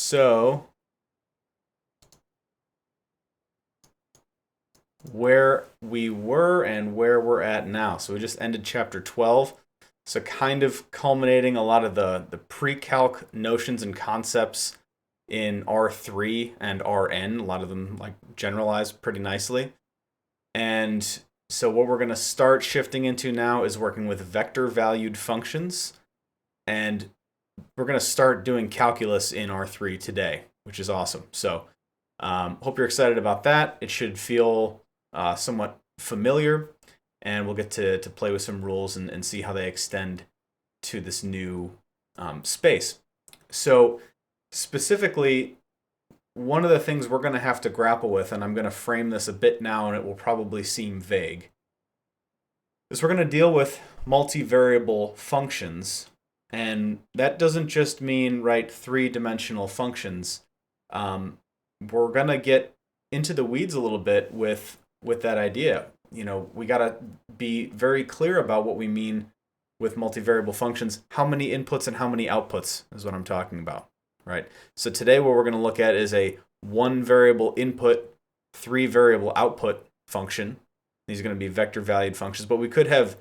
So where we were and where we're at now. So we just ended chapter 12. So kind of culminating a lot of the pre-calc notions and concepts in R3 and Rn. A lot of them like generalized pretty nicely. And so what we're going to start shifting into now is working with vector valued functions. And we're going to start doing calculus in R3 today, which is awesome. So hope you're excited about that. It should feel somewhat familiar, and we'll get to play with some rules and see how they extend to this new space. So specifically, one of the things we're going to have to grapple with, and I'm going to frame this a bit now and it will probably seem vague, is we're going to deal with multivariable functions. And that doesn't just mean, right, three-dimensional functions. We're going to get into the weeds a little bit with that idea. You know, we got to be very clear about what we mean with multivariable functions. How many inputs and how many outputs is what I'm talking about, right? So today what we're going to look at is a one variable input, three variable output function. These are going to be vector valued functions, but we could have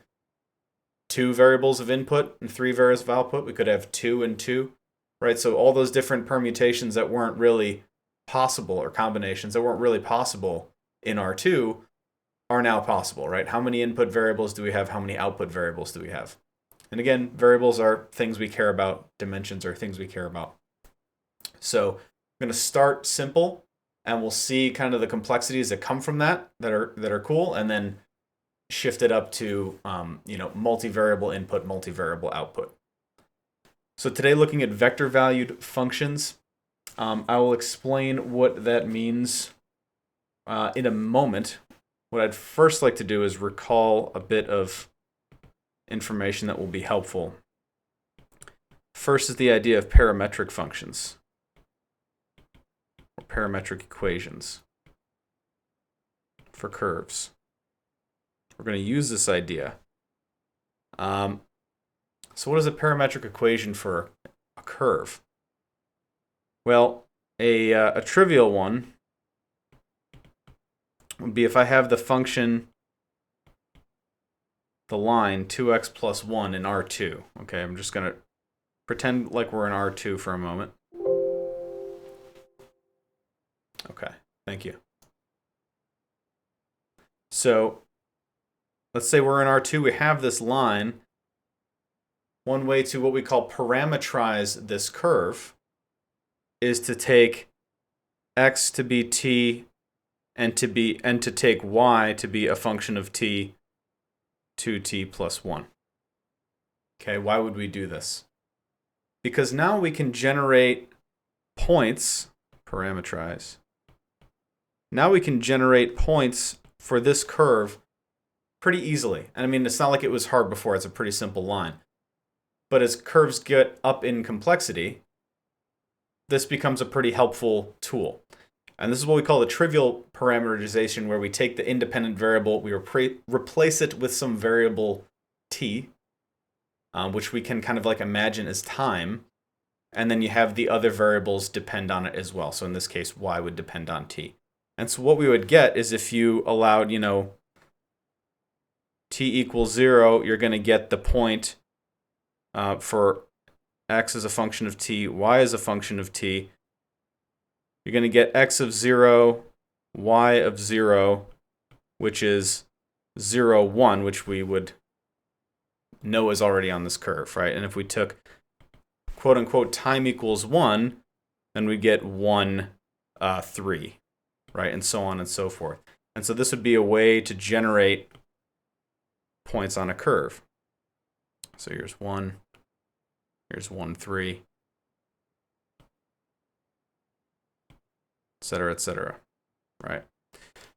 two variables of input and three variables of output. We could have 2 and 2, right? So all those different permutations that weren't really possible, or combinations that weren't really possible in R2 are now possible, right? How many input variables do we have? How many output variables do we have? And again, variables are things we care about. Dimensions are things we care about. So I'm going to start simple, and we'll see kind of the complexities that come from that are cool, and then shift it up to multivariable input, multivariable output. So today, looking at vector valued functions, I will explain what that means in a moment. What I'd first like to do is recall a bit of information that will be helpful. First is the idea of parametric functions, or parametric equations for curves. We're going to use this idea. So what is a parametric equation for a curve? Well, a trivial one would be if I have the function, the line 2x plus 1 in R2. Okay, I'm just going to pretend like we're in R2 for a moment. Okay, thank you. So let's say we're in R2, we have this line. One way to what we call parametrize this curve is to take x to be t and to take y to be a function of t 2t plus 1. Okay, why would we do this? Because now we can generate points, parametrize. Now we can generate points for this curve pretty easily. And I mean, it's not like it was hard before. It's a pretty simple line. But as curves get up in complexity, this becomes a pretty helpful tool. And this is what we call the trivial parameterization, where we take the independent variable, we replace it with some variable t, which we can kind of like imagine as time. And then you have the other variables depend on it as well. So in this case, y would depend on t. And so what we would get is if you allowed, t equals 0, you're going to get the point for x as a function of t, y as a function of t. You're going to get x of 0, y of 0, which is 0, 1, which we would know is already on this curve, right? And if we took quote-unquote time equals 1, then we get 1, 3, right? And so on and so forth. And so this would be a way to generate points on a curve. So here's 1, here's 1, 3, etc., etc., right?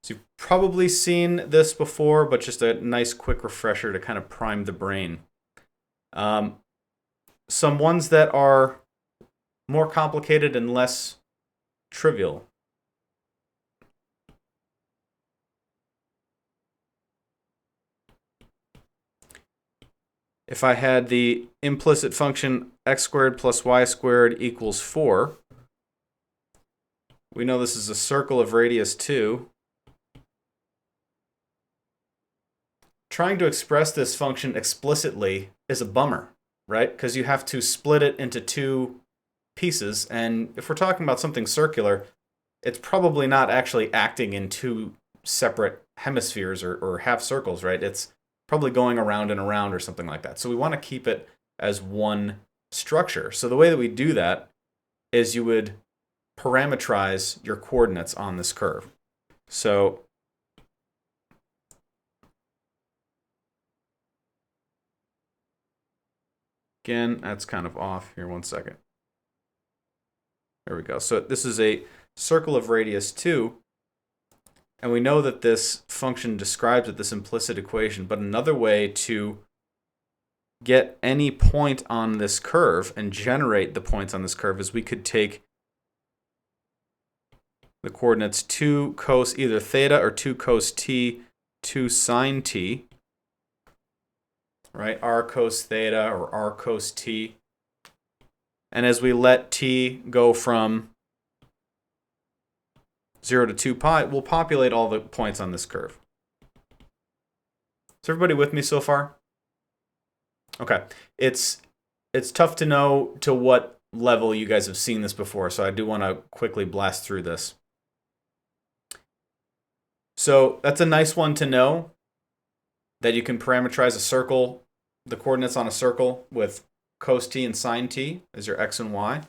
So you've probably seen this before, but just a nice quick refresher to kind of prime the brain. Some ones that are more complicated and less trivial. If I had the implicit function x squared plus y squared equals 4, we know this is a circle of radius 2. Trying to express this function explicitly is a bummer, right? Because you have to split it into two pieces, and if we're talking about something circular, it's probably not actually acting in two separate hemispheres or half circles, right? It's probably going around and around or something like that. So we want to keep it as one structure. So the way that we do that is you would parametrize your coordinates on this curve. So again, that's kind of off here. 1 second. There we go. So this is a circle of radius 2. And we know that this function describes it, this implicit equation. But another way to get any point on this curve and generate the points on this curve is we could take the coordinates 2 cos either theta or 2 cos t, 2 sine t, right? R cos theta or R cos t. And as we let t go from 0 to 2 pi, we'll populate all the points on this curve. Is everybody with me so far? Okay. It's tough to know to what level you guys have seen this before, so I do want to quickly blast through this. So that's a nice one to know, that you can parametrize a circle, the coordinates on a circle with cos t and sine t as your x and y.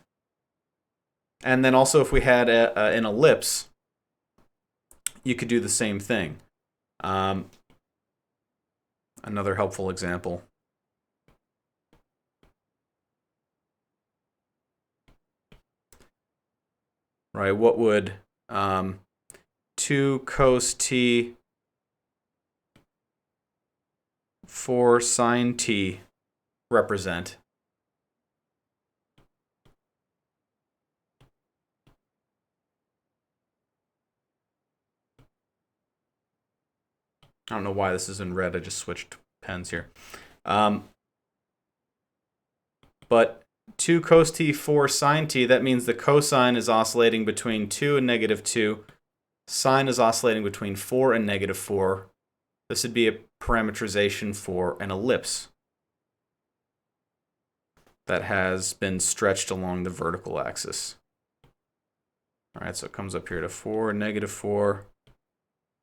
And then also if we had an ellipse, you could do the same thing. Another helpful example. Right, what would 2 cos t 4 sine t represent? I don't know why this is in red. I just switched pens here. But 2 cos t 4 sine t, that means the cosine is oscillating between 2 and negative 2. Sine is oscillating between 4 and negative 4. This would be a parametrization for an ellipse that has been stretched along the vertical axis. All right, so it comes up here to 4 and negative 4,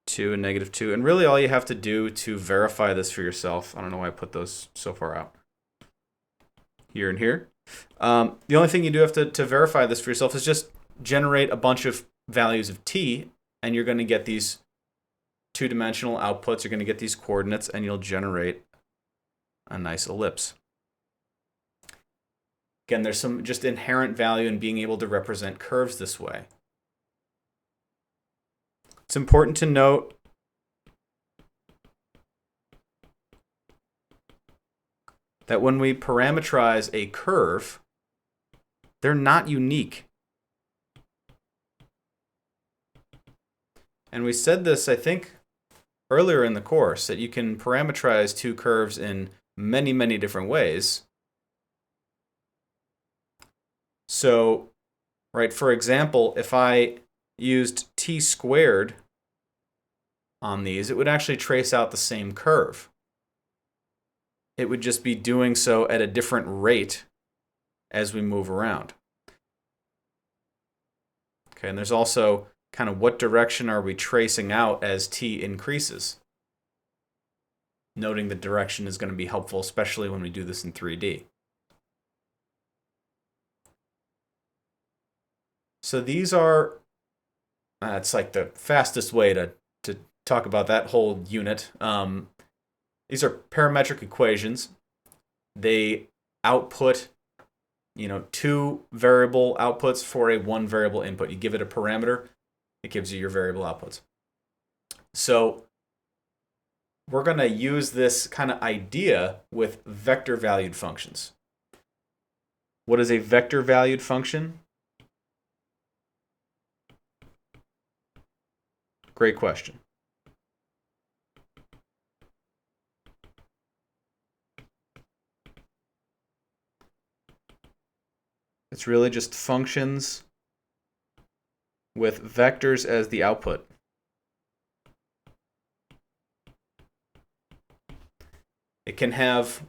2 and negative 2. And really all you have to do to verify this for yourself, I don't know why I put those so far out, here and here. The only thing you do have to verify this for yourself is just generate a bunch of values of t, and you're going to get these two-dimensional outputs. You're going to get these coordinates, and you'll generate a nice ellipse. Again, there's some just inherent value in being able to represent curves this way. It's important to note that when we parametrize a curve, they're not unique. And we said this, I think, earlier in the course, that you can parametrize two curves in many, many different ways. So, right, for example, if I used t squared on these, it would actually trace out the same curve. It would just be doing so at a different rate as we move around. Okay, and there's also kind of what direction are we tracing out as t increases. Noting the direction is going to be helpful, especially when we do this in 3D. So these are, it's like the fastest way to talk about that whole unit. These are parametric equations. They output, two variable outputs for a one variable input. You give it a parameter, it gives you your variable outputs. So we're going to use this kind of idea with vector valued functions. What is a vector valued function? Great question. It's really just functions with vectors as the output. It can have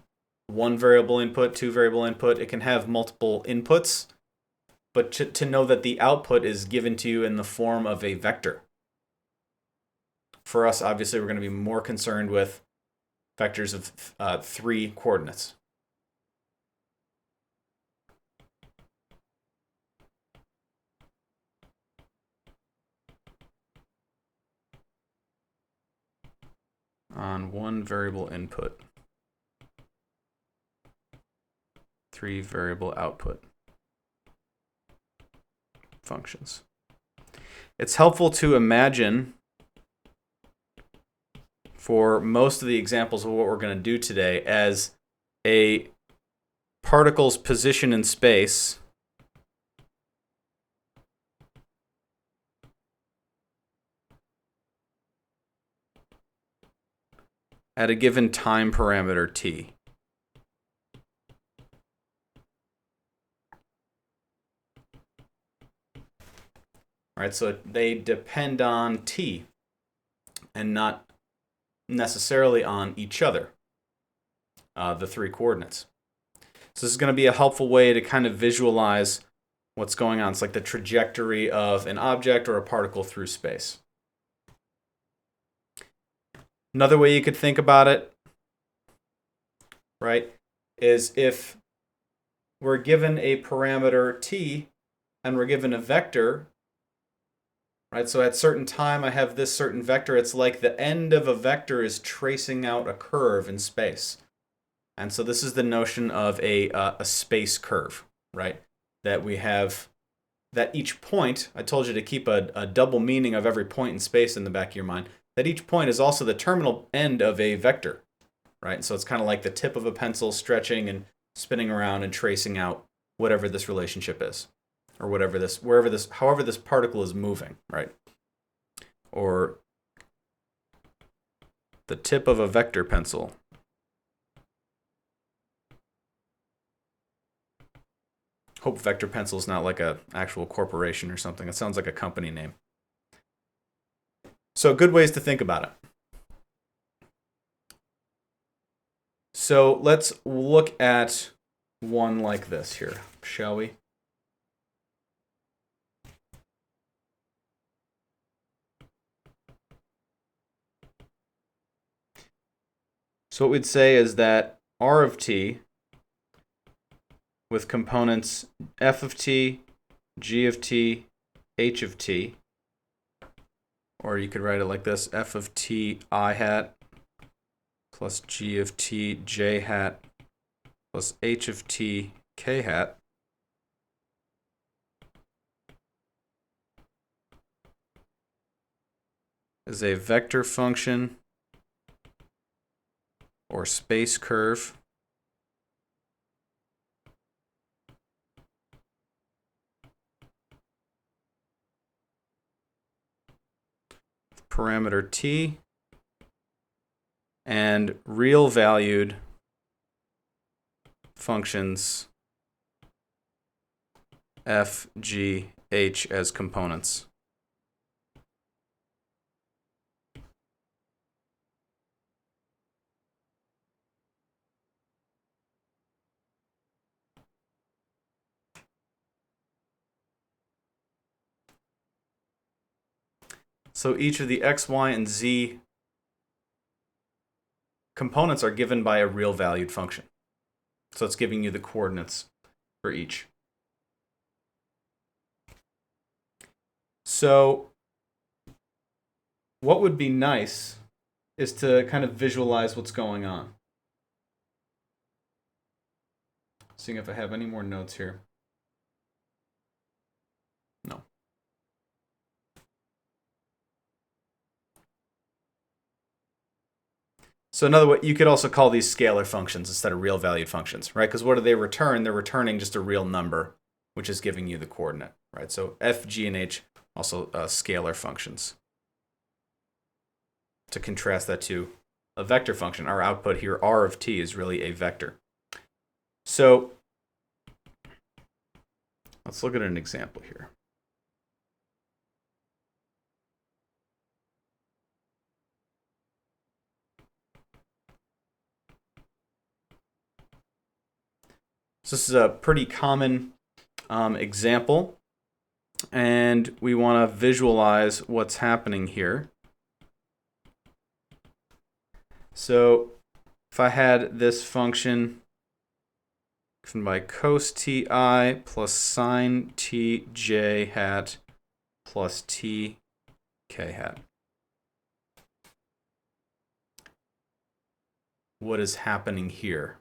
one variable input, two variable input. It can have multiple inputs, but to know that the output is given to you in the form of a vector. For us, obviously, we're going to be more concerned with vectors of 3 coordinates. On one variable input, 3 variable output functions. It's helpful to imagine, for most of the examples of what we're going to do today, as a particle's position in space at a given time parameter t. All right, so they depend on t and not necessarily on each other, the 3 coordinates. So this is going to be a helpful way to kind of visualize what's going on. It's like the trajectory of an object or a particle through space. Another way you could think about it, right, is if we're given a parameter t and we're given a vector, right? So at certain time I have this certain vector. It's like the end of a vector is tracing out a curve in space. And so this is the notion of a space curve, right? That we have, that each point, I told you to keep a double meaning of every point in space in the back of your mind, that each point is also the terminal end of a vector, right? So it's kind of like the tip of a pencil stretching and spinning around and tracing out whatever this relationship is, or however this particle is moving, right? Or the tip of a vector pencil. Hope Vector Pencil is not like an actual corporation or something. It sounds like a company name. So good ways to think about it. So let's look at one like this here, shall we? So what we'd say is that R of t with components f of t, g of t, h of t, or you could write it like this, f of t I hat plus g of t j hat plus h of t k hat is a vector function or space curve parameter t and real valued functions f, g, h as components. So each of the x, y, and z components are given by a real valued function. So it's giving you the coordinates for each. So what would be nice is to kind of visualize what's going on. Seeing if I have any more notes here. No. So another way, you could also call these scalar functions instead of real valued functions, right? Because what do they return? They're returning just a real number, which is giving you the coordinate, right? So f, g, and h, also scalar functions. To contrast that to a vector function, our output here, r of t, is really a vector. So let's look at an example here. So this is a pretty common example, and we want to visualize what's happening here. So if I had this function given by cos ti plus sine tj hat plus tk hat, what is happening here?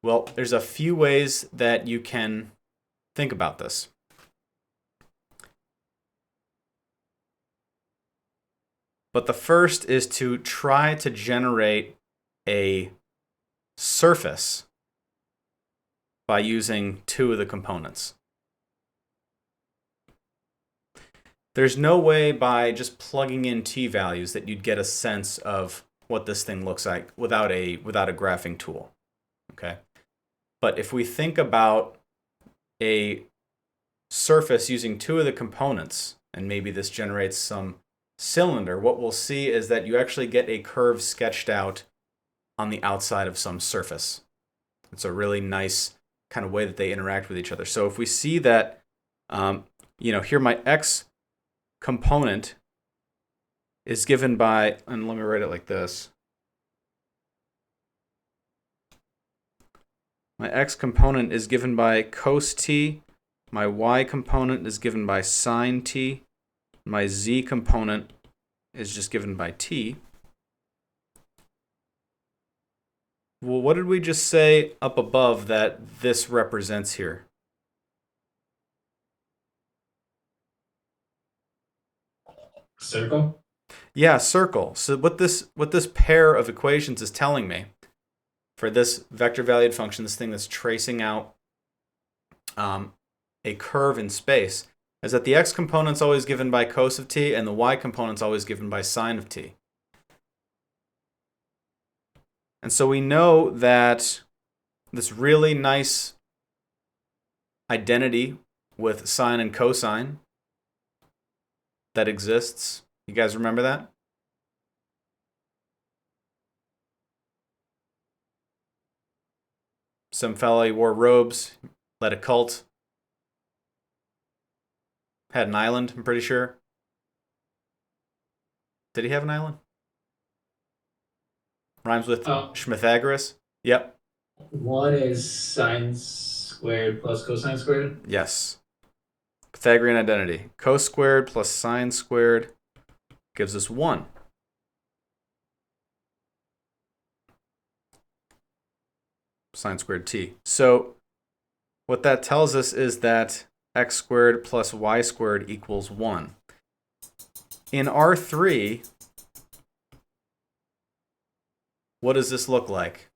Well, there's a few ways that you can think about this. But the first is to try to generate a surface by using two of the components. There's no way by just plugging in t values that you'd get a sense of what this thing looks like without a graphing tool. Okay? But if we think about a surface using two of the components, and maybe this generates some cylinder, what we'll see is that you actually get a curve sketched out on the outside of some surface. It's a really nice kind of way that they interact with each other. So if we see that, here my x component is given by, and let me write it like this. My x component is given by cos t. My y component is given by sine t. My z component is just given by t. Well, what did we just say up above that this represents here? Circle? Yeah, circle. So what this pair of equations is telling me for this vector valued function, this thing that's tracing out a curve in space, is that the x component's always given by cos of t and the y component's always given by sine of t. And so we know that this really nice identity with sine and cosine that exists. You guys remember that? Some fella wore robes, led a cult, had an island, I'm pretty sure. Did he have an island? Rhymes with Schmythagoras. Yep. One is sine squared plus cosine squared. Yes. Pythagorean identity. Cos squared plus sine squared gives us 1. Sine squared t. So what that tells us is that x squared plus y squared equals 1. In R3, what does this look like?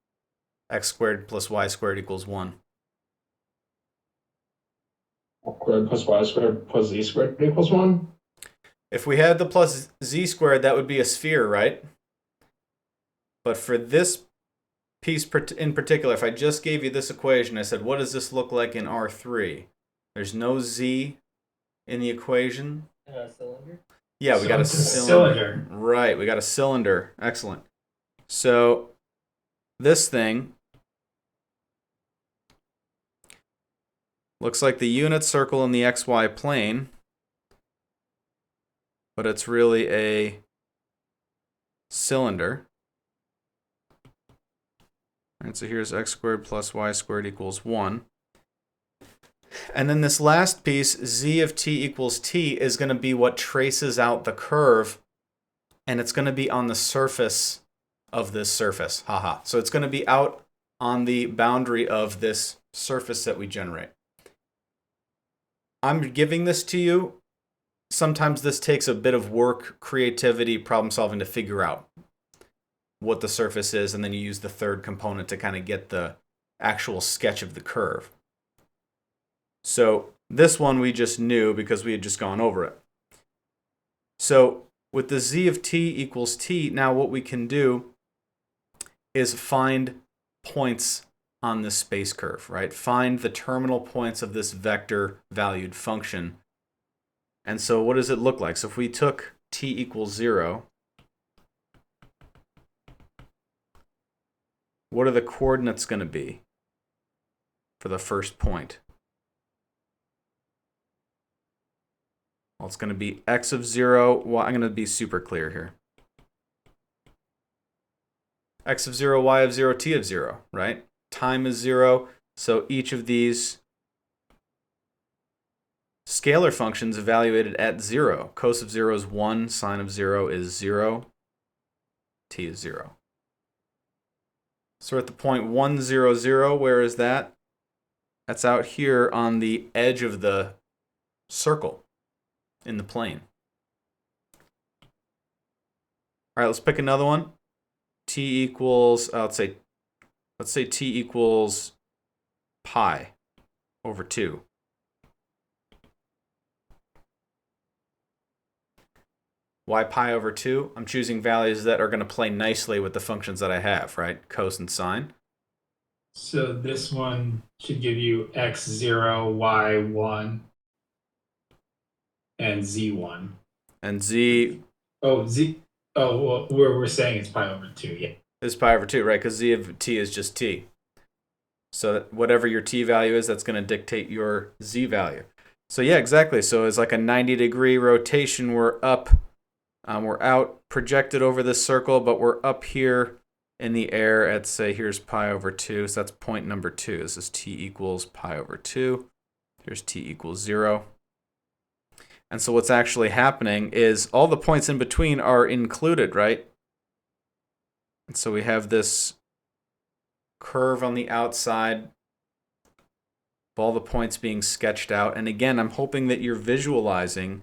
X squared plus y squared equals 1. X squared plus y squared plus z squared equals 1. If we had the plus z squared, that would be a sphere, right? But for this piece in particular, if I just gave you this equation, I said, what does this look like in R3? There's no z in the equation. Cylinder? Yeah, we got a cylinder. Right, we got a cylinder. Excellent. So this thing looks like the unit circle in the xy plane, but it's really a cylinder. And so here's x squared plus y squared equals 1. And then this last piece, z of t equals t, is going to be what traces out the curve, and it's going to be on the surface of this surface. Haha. So it's going to be out on the boundary of this surface that we generate. I'm giving this to you. Sometimes this takes a bit of work, creativity, problem solving to figure out what the surface is, and then you use the third component to kind of get the actual sketch of the curve. So this one we just knew because we had just gone over it. So with the z of t equals t, now what we can do is find points on this space curve, right? Find the terminal points of this vector valued function. And so what does it look like? So if we took t equals 0, what are the coordinates going to be for the first point? Well, it's going to be x of 0. Well, I'm going to be super clear here. X of 0, y of 0, t of 0, right? Time is 0, so each of these scalar functions evaluated at 0. Cos of 0 is 1, sine of 0 is 0, t is 0. So we're at the point 1, 0, 0. Where is that? That's out here on the edge of the circle in the plane. All right, let's pick another one. T equals, let's say t equals pi over 2. Why pi over 2? I'm choosing values that are going to play nicely with the functions that I have, right? Cos and sine. So this one should give you x0, y1, and z1. And z... Oh, well, we're saying it's pi over 2, yeah. Is pi over 2, right? Because z of t is just t. So whatever your t value is, that's going to dictate your z value. So yeah, exactly. So it's like a 90-degree rotation. We're up. We're out projected over this circle, but we're up here in the air at, say, here's pi over 2. So that's point number 2. This is t equals pi over 2. Here's t equals 0. And so what's actually happening is all the points in between are included, right? And so we have this curve on the outside of all the points being sketched out. And again, I'm hoping that you're visualizing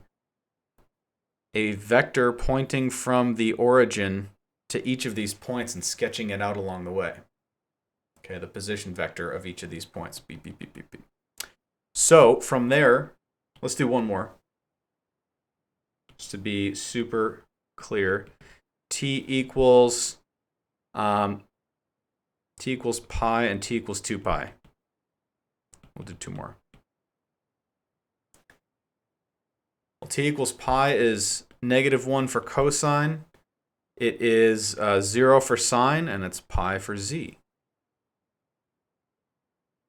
a vector pointing from the origin to each of these points and sketching it out along the way. Okay, the position vector of each of these points. Beep, beep, beep, beep, beep. So from there, let's do one more. Just to be super clear, t equals pi and t equals 2 pi. We'll do two more. Well, t equals pi is -1 for cosine. It is 0 for sine, and it's pi for z.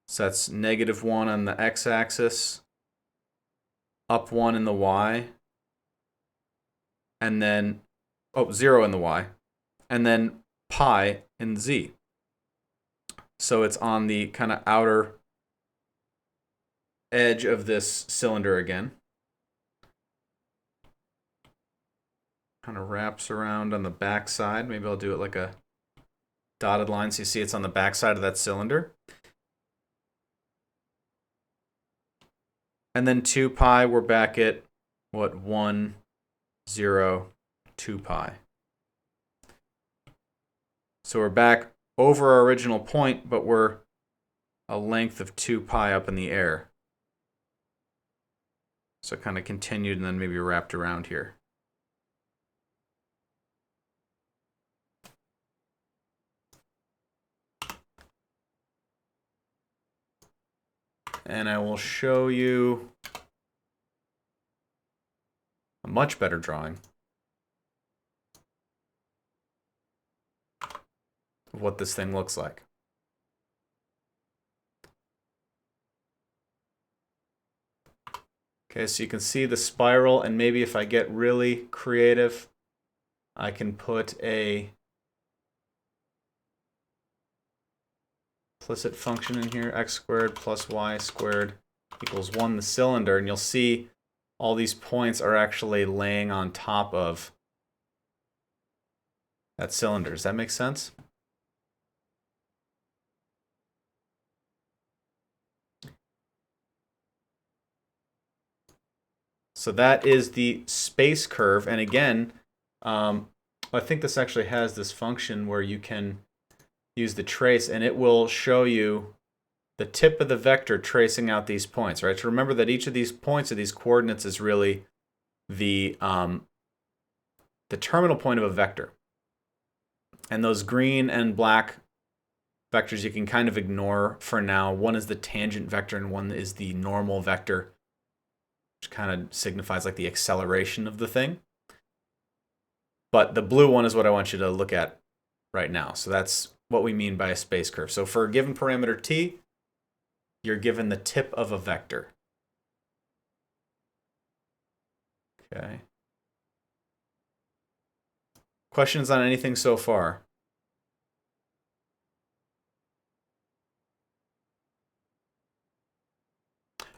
So that's -1 on the x-axis, up 1 in the y, and then, 0 in the y, and then pi in z. So it's on the kind of outer edge of this cylinder again. Kind of wraps around on the back side. Maybe I'll do it like a dotted line so you see it's on the back side of that cylinder. And then 2 pi, we're back at, 1, 0, 2 pi. So we're back over our original point, but we're a length of 2 pi up in the air. So it kind of continued and then maybe wrapped around here. And I will show you a much better drawing of what this thing looks like. Okay, so you can see the spiral, and maybe if I get really creative, I can put a implicit function in here, x squared plus y squared equals 1, the cylinder, and you'll see all these points are actually laying on top of that cylinder. Does that make sense? So that is the space curve, and again, I think this actually has this function where you can use the trace, and it will show you the tip of the vector tracing out these points, right? So remember that each of these points of these coordinates is really the terminal point of a vector. And those green and black vectors you can kind of ignore for now. One is the tangent vector and one is the normal vector, which kind of signifies like the acceleration of the thing. But the blue one is what I want you to look at right now. So that's what we mean by a space curve. So for a given parameter t, you're given the tip of a vector. Okay. Questions on anything so far?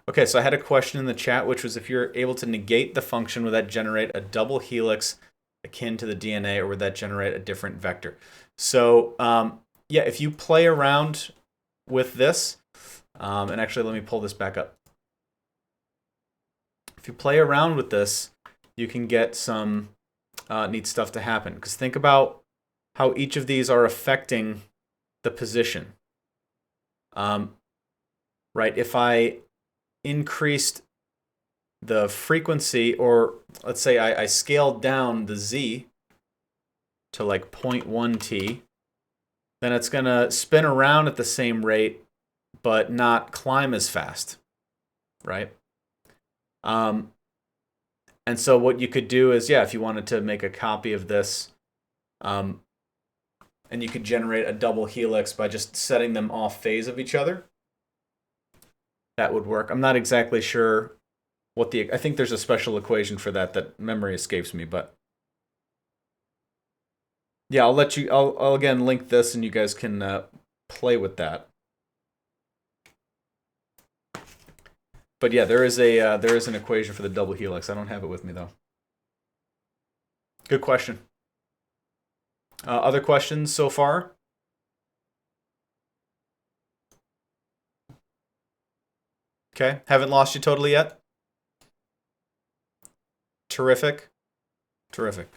Okay, so I had a question in the chat, which was if you're able to negate the function, would that generate a double helix akin to the DNA, or would that generate a different vector? So yeah, if you play around with this, and actually let me pull this back up. If you play around with this, you can get some neat stuff to happen. Because think about how each of these are affecting the position. Right, if I increased the frequency, or let's say I scaled down the z to like 0.1 t, then it's going to spin around at the same rate, but not climb as fast, right? And so what you could do is, yeah, if you wanted to make a copy of this, and you could generate a double helix by just setting them off phase of each other, that would work. I'm not exactly sure what I think there's a special equation for that memory escapes me, but yeah, I'll again link this and you guys can play with that. But yeah, there is an equation for the double helix. I don't have it with me though. Good question. Other questions so far? Okay, haven't lost you totally yet? Terrific. Terrific.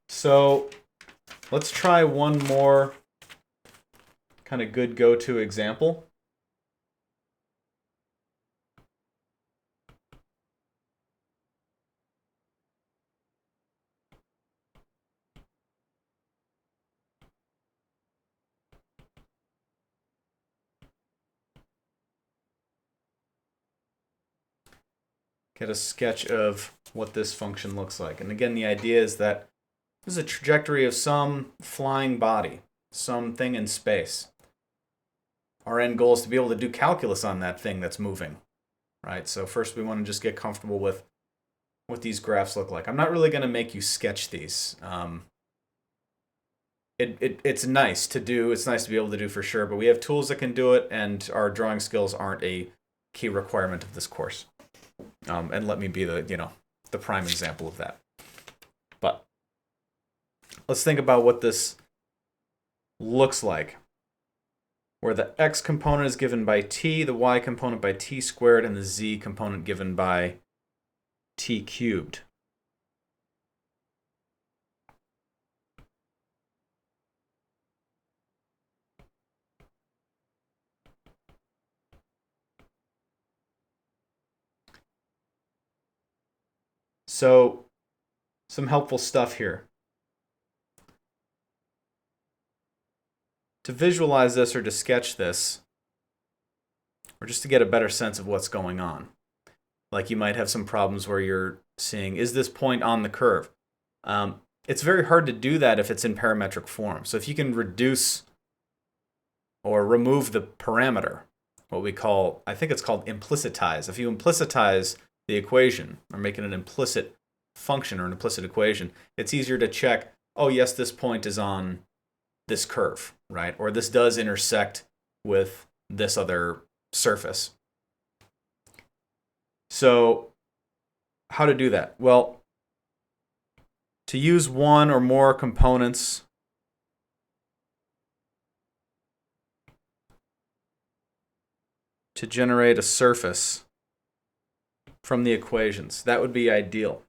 So let's try one more kind of good go-to example. Get a sketch of what this function looks like. And again, the idea is that this is a trajectory of some flying body, something in space. Our end goal is to be able to do calculus on that thing that's moving, right? So first we want to just get comfortable with what these graphs look like. I'm not really going to make you sketch these. It's nice to do. It's nice to be able to do for sure, but we have tools that can do it, and our drawing skills aren't a key requirement of this course. And let me be the prime example of that. But let's think about what this looks like, where the x component is given by t, the y component by t squared, and the z component given by t cubed. So, some helpful stuff here. To visualize this or to sketch this, or just to get a better sense of what's going on. Like you might have some problems where you're seeing, is this point on the curve? It's very hard to do that if it's in parametric form. So if you can reduce or remove the parameter, what we call, I think it's called implicitize. If you implicitize the equation or make it an implicit function or an implicit equation, it's easier to check, oh yes, this point is on this curve, right? Or this does intersect with this other surface. So how to do that? Well, to use one or more components to generate a surface from the equations, that would be ideal.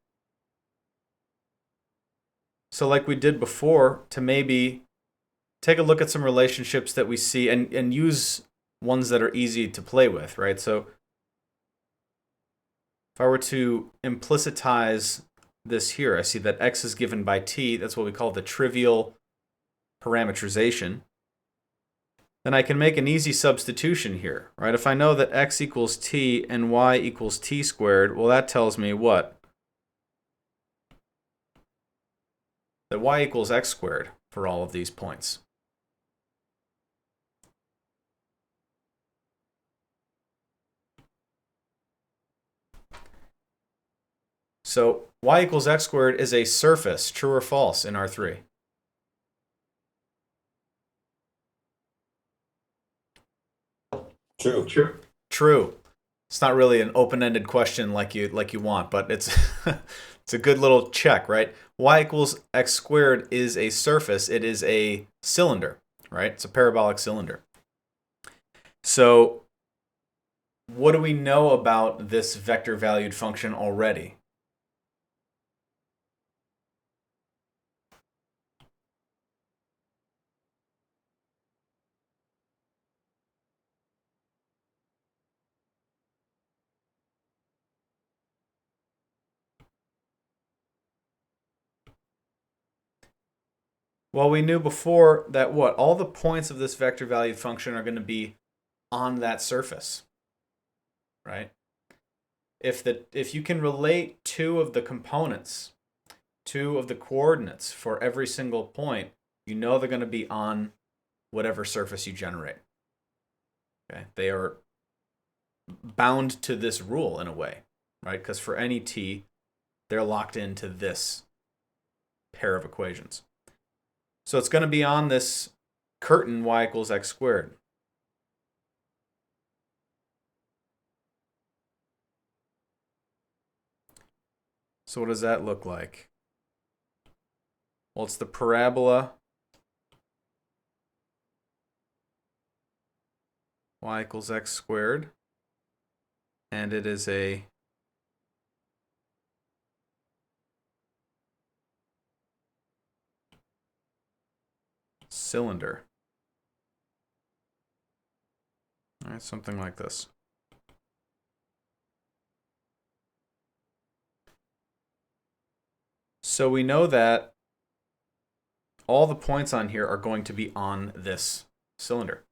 So like we did before, to maybe take a look at some relationships that we see and use ones that are easy to play with, right? So if I were to implicitize this here, I see that x is given by t. That's what we call the trivial parametrization. Then I can make an easy substitution here, right? If I know that x equals t and y equals t squared, well, that tells me what? that y equals x squared for all of these points. So y equals x squared is a surface, true or false, in R3? True. True. True. It's not really an open-ended question like you want, but it's it's a good little check, right? Y equals x squared is a surface. It is a cylinder, right? It's a parabolic cylinder. So what do we know about this vector-valued function already? Well, we knew before that what? All the points of this vector-valued function are going to be on that surface, right? If you can relate two of the components, two of the coordinates for every single point, you know they're going to be on whatever surface you generate. Okay? They are bound to this rule in a way, right? Because for any t, they're locked into this pair of equations. So it's going to be on this curtain y equals x squared. So what does that look like? Well, it's the parabola y equals x squared, and it is a cylinder. All right, something like this. So we know that all the points on here are going to be on this cylinder.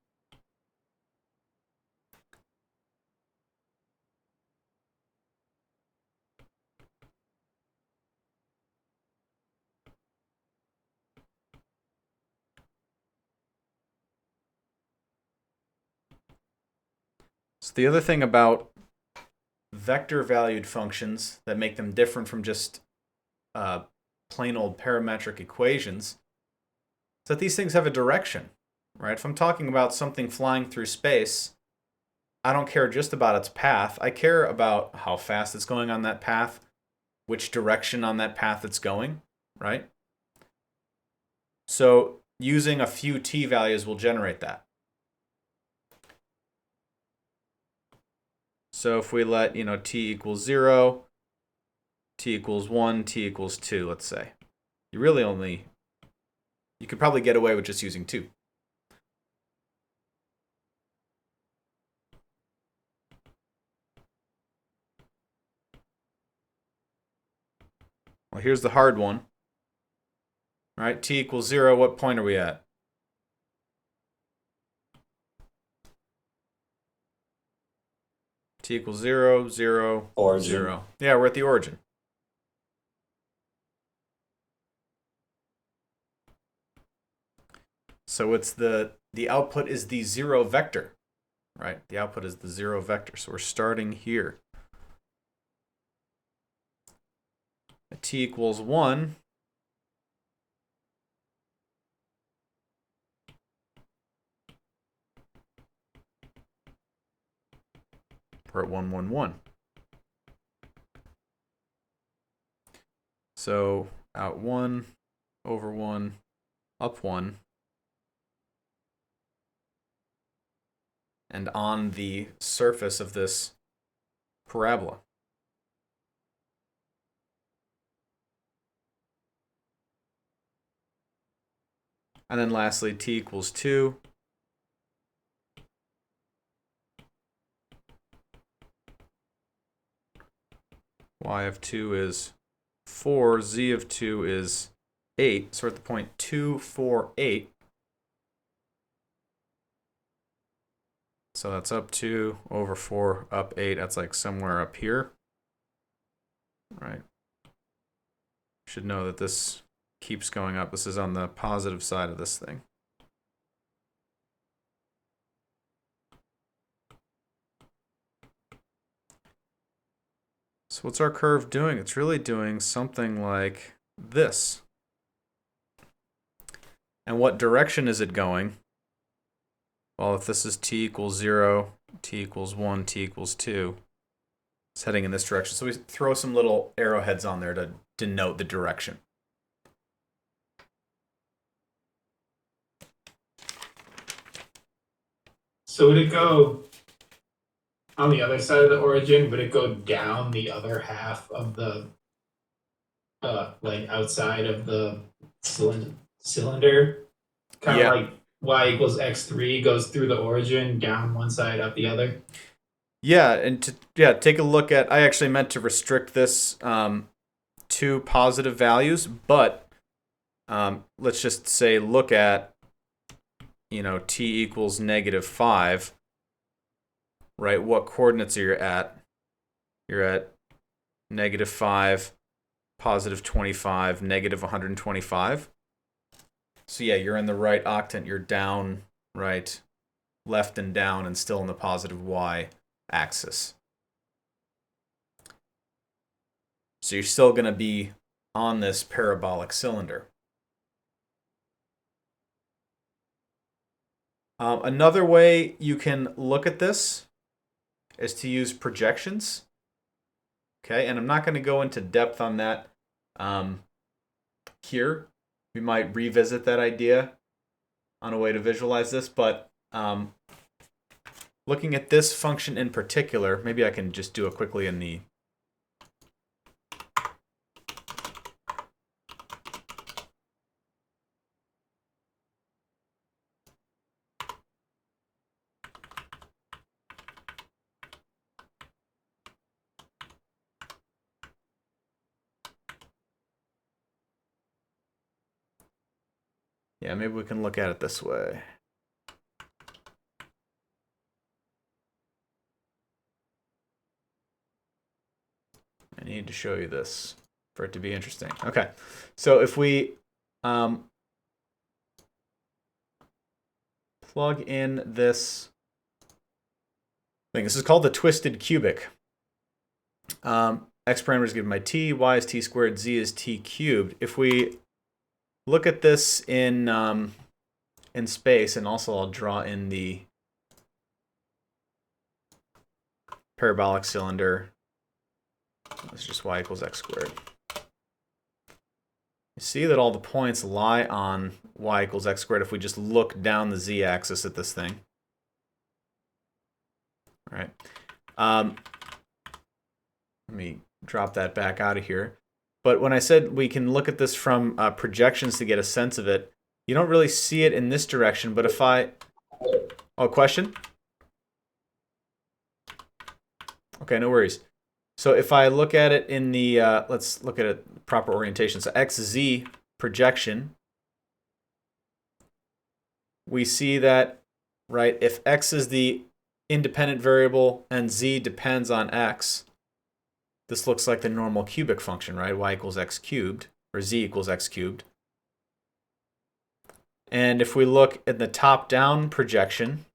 So the other thing about vector-valued functions that make them different from just plain old parametric equations is that these things have a direction, right? If I'm talking about something flying through space, I don't care just about its path. I care about how fast it's going on that path, which direction on that path it's going, right? So using a few t values will generate that. So if we let, t equals 0, t equals 1, t equals 2, let's say. You could probably get away with just using 2. Well, here's the hard one. All right, t equals 0, what point are we at? T equals 0, 0, Origin. 0. Yeah, we're at the origin. So it's the output is the 0 vector, right? The output is the 0 vector. So we're starting here. At t equals 1, we're at 1, 1, 1. So out 1, over 1, up 1. And on the surface of this parabola. And then lastly, t equals 2. Y of 2 is 4. Z of 2 is 8. So we're at the point 2, 4, 8. So that's up 2, over 4, up 8. That's like somewhere up here. Right. Should know that this keeps going up. This is on the positive side of this thing. So what's our curve doing? It's really doing something like this. And what direction is it going? Well, if this is t equals 0, t equals 1, t equals 2, it's heading in this direction. So we throw some little arrowheads on there to denote the direction. So would it go on the other side of the origin? Would it go down the other half of the, like outside of the cylinder? Kind of like y equals x3 goes through the origin, down one side, up the other? Yeah, and take a look at, I actually meant to restrict this to positive values, but let's just say look at, t equals -5, right? What coordinates are you at? You're at -5, +25, -125. So yeah, you're in the right octant. You're down, right, left and down, and still in the positive y axis. So you're still going to be on this parabolic cylinder. Another way you can look at this is to use projections. Okay, and I'm not going to go into depth on that here. We might revisit that idea on a way to visualize this, but looking at this function in particular, maybe I can just do it quickly in the yeah, maybe we can look at it this way. I need to show you this for it to be interesting. Okay, so if we plug in this thing, this is called the twisted cubic. X parameter is given by t, y is t squared, z is t cubed. If we look at this in space, and also I'll draw in the parabolic cylinder. It's just y equals x squared. You see that all the points lie on y equals x squared if we just look down the z-axis at this thing. All right. Let me drop that back out of here. But when I said we can look at this from projections to get a sense of it, you don't really see it in this direction. But if I... Oh, question? Okay, no worries. So if I look at it in the... let's look at it proper orientation. So xz projection, we see that, right, if x is the independent variable and z depends on x, this looks like the normal cubic function, right? Y equals x cubed, or z equals x cubed. And if we look at the top-down projection,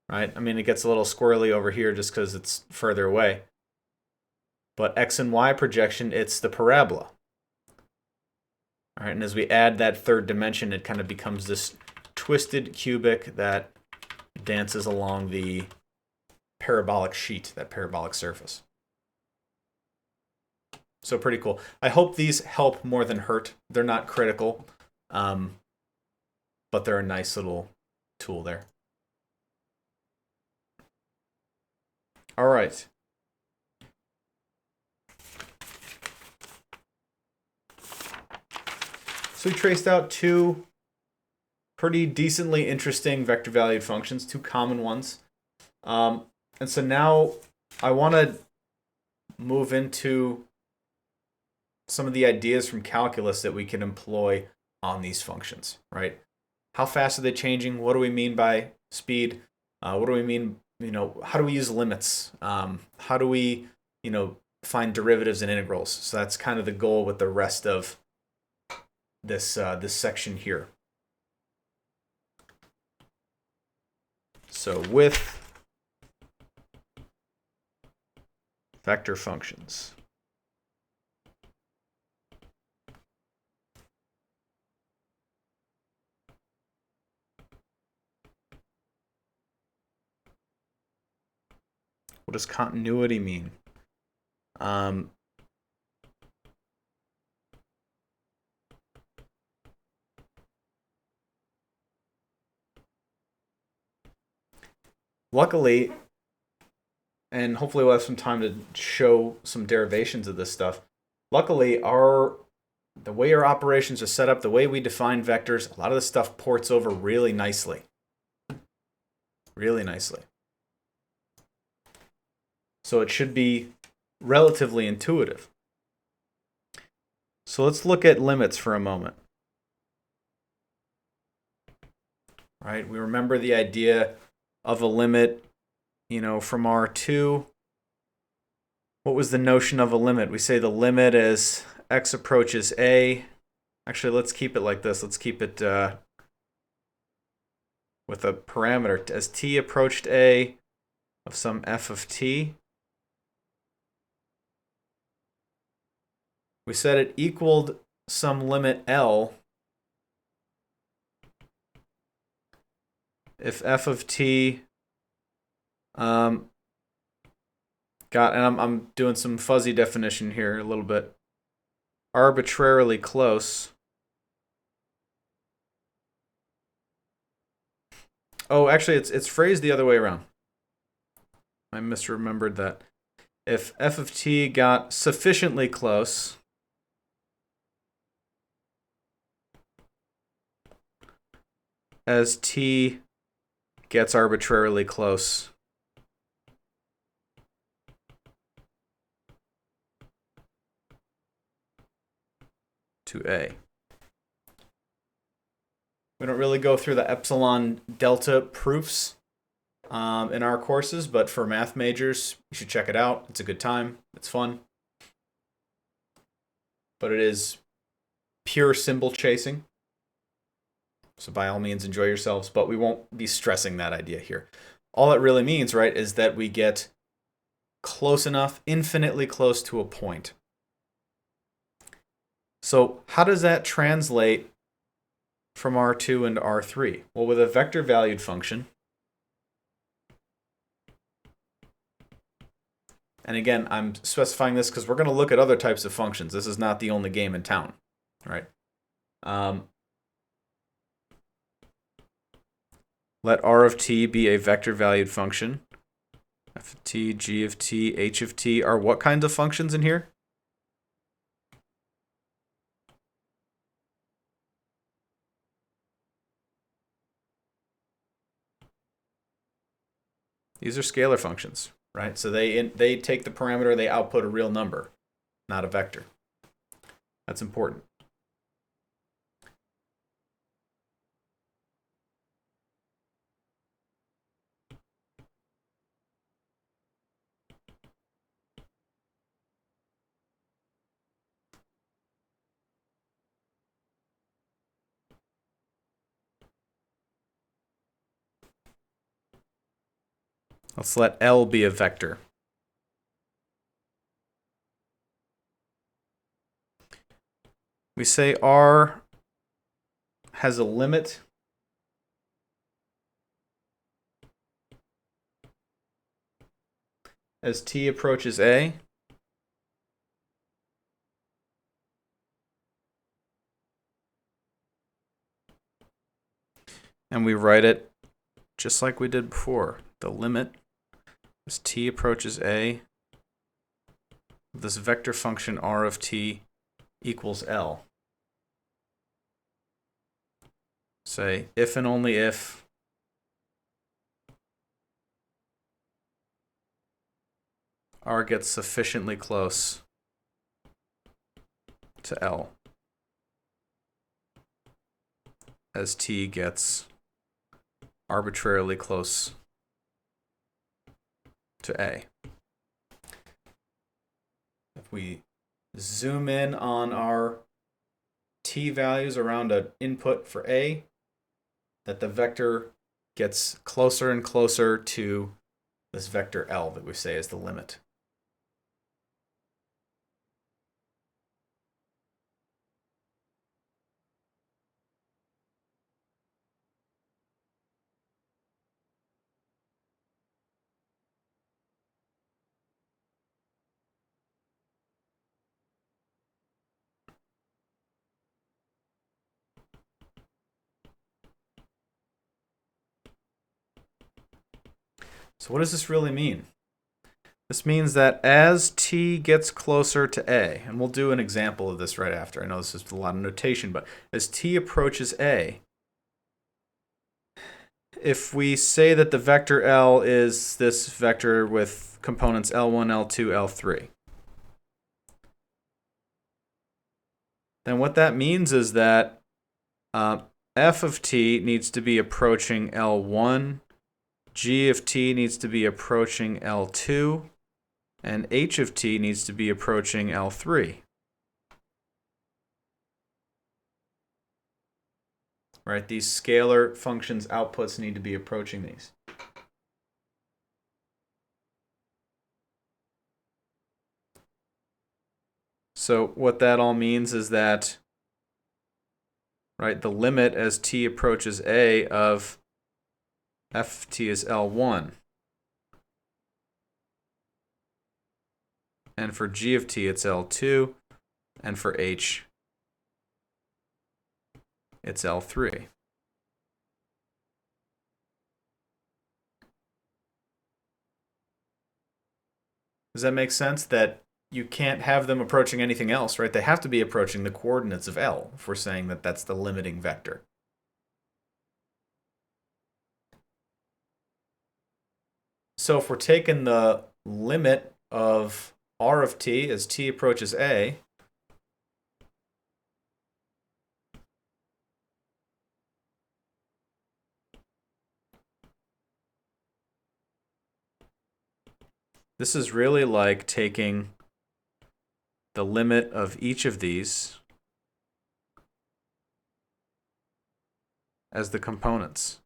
right? I mean, it gets a little squirrely over here just because it's further away. But x and y projection, it's the parabola. All right, and as we add that third dimension, it kind of becomes this twisted cubic that dances along the parabolic sheet, that parabolic surface. So pretty cool. I hope these help more than hurt. They're not critical, but they're a nice little tool there. All right. So we traced out two pretty decently interesting vector valued functions, two common ones. And so now I want to move into some of the ideas from calculus that we can employ on these functions, right? How fast are they changing? What do we mean by speed? What do we mean, how do we use limits? How do we, find derivatives and integrals? So that's kind of the goal with the rest of this section here. So with vector functions, what does continuity mean? Luckily, and hopefully we'll have some time to show some derivations of this stuff. Luckily, the way our operations are set up, the way we define vectors, a lot of this stuff ports over really nicely. Really nicely. So it should be relatively intuitive. So let's look at limits for a moment. All right, we remember the idea of a limit, from R2. What was the notion of a limit? We say the limit as x approaches a. Actually, let's keep it like this. Let's keep it with a parameter. As t approached a of some f of t, we said it equaled some limit L if f of t and I'm doing some fuzzy definition here a little bit, arbitrarily close. Oh, actually, it's phrased the other way around. I misremembered that. If f of t got sufficiently close as t gets arbitrarily close to a. We don't really go through the epsilon delta proofs in our courses, but for math majors, you should check it out. It's a good time. It's fun. But it is pure symbol chasing. So by all means, enjoy yourselves, but we won't be stressing that idea here. All it really means, right, is that we get close enough, infinitely close to a point. So how does that translate from R2 into R3? Well, with a vector valued function, and again, I'm specifying this because we're going to look at other types of functions. This is not the only game in town, right? Let R of t be a vector valued function. F of t, g of t, h of t are what kinds of functions in here? These are scalar functions, right? So they take the parameter, they output a real number, not a vector. That's important. Let's let L be a vector. We say R has a limit as t approaches a. And we write it just like we did before. The limit as t approaches a, this vector function R of t equals L. Say if and only if R gets sufficiently close to L as t gets arbitrarily close to A. If we zoom in on our t values around an input for a, that the vector gets closer and closer to this vector L that we say is the limit. So what does this really mean? This means that as t gets closer to a, and we'll do an example of this right after. I know this is a lot of notation, but as t approaches a, if we say that the vector L is this vector with components L1, L2, L3, then what that means is that f of t needs to be approaching L1, g of t needs to be approaching L2, and h of t needs to be approaching L3. Right? These scalar functions' outputs need to be approaching these. So what that all means is that, right, the limit as t approaches a of f of t is L1. And for g of t, it's L2. And for h, it's L3. Does that make sense? That you can't have them approaching anything else, right? They have to be approaching the coordinates of L if we're saying that that's the limiting vector. So if we're taking the limit of r of t as t approaches a, this is really like taking the limit of each of these as the components.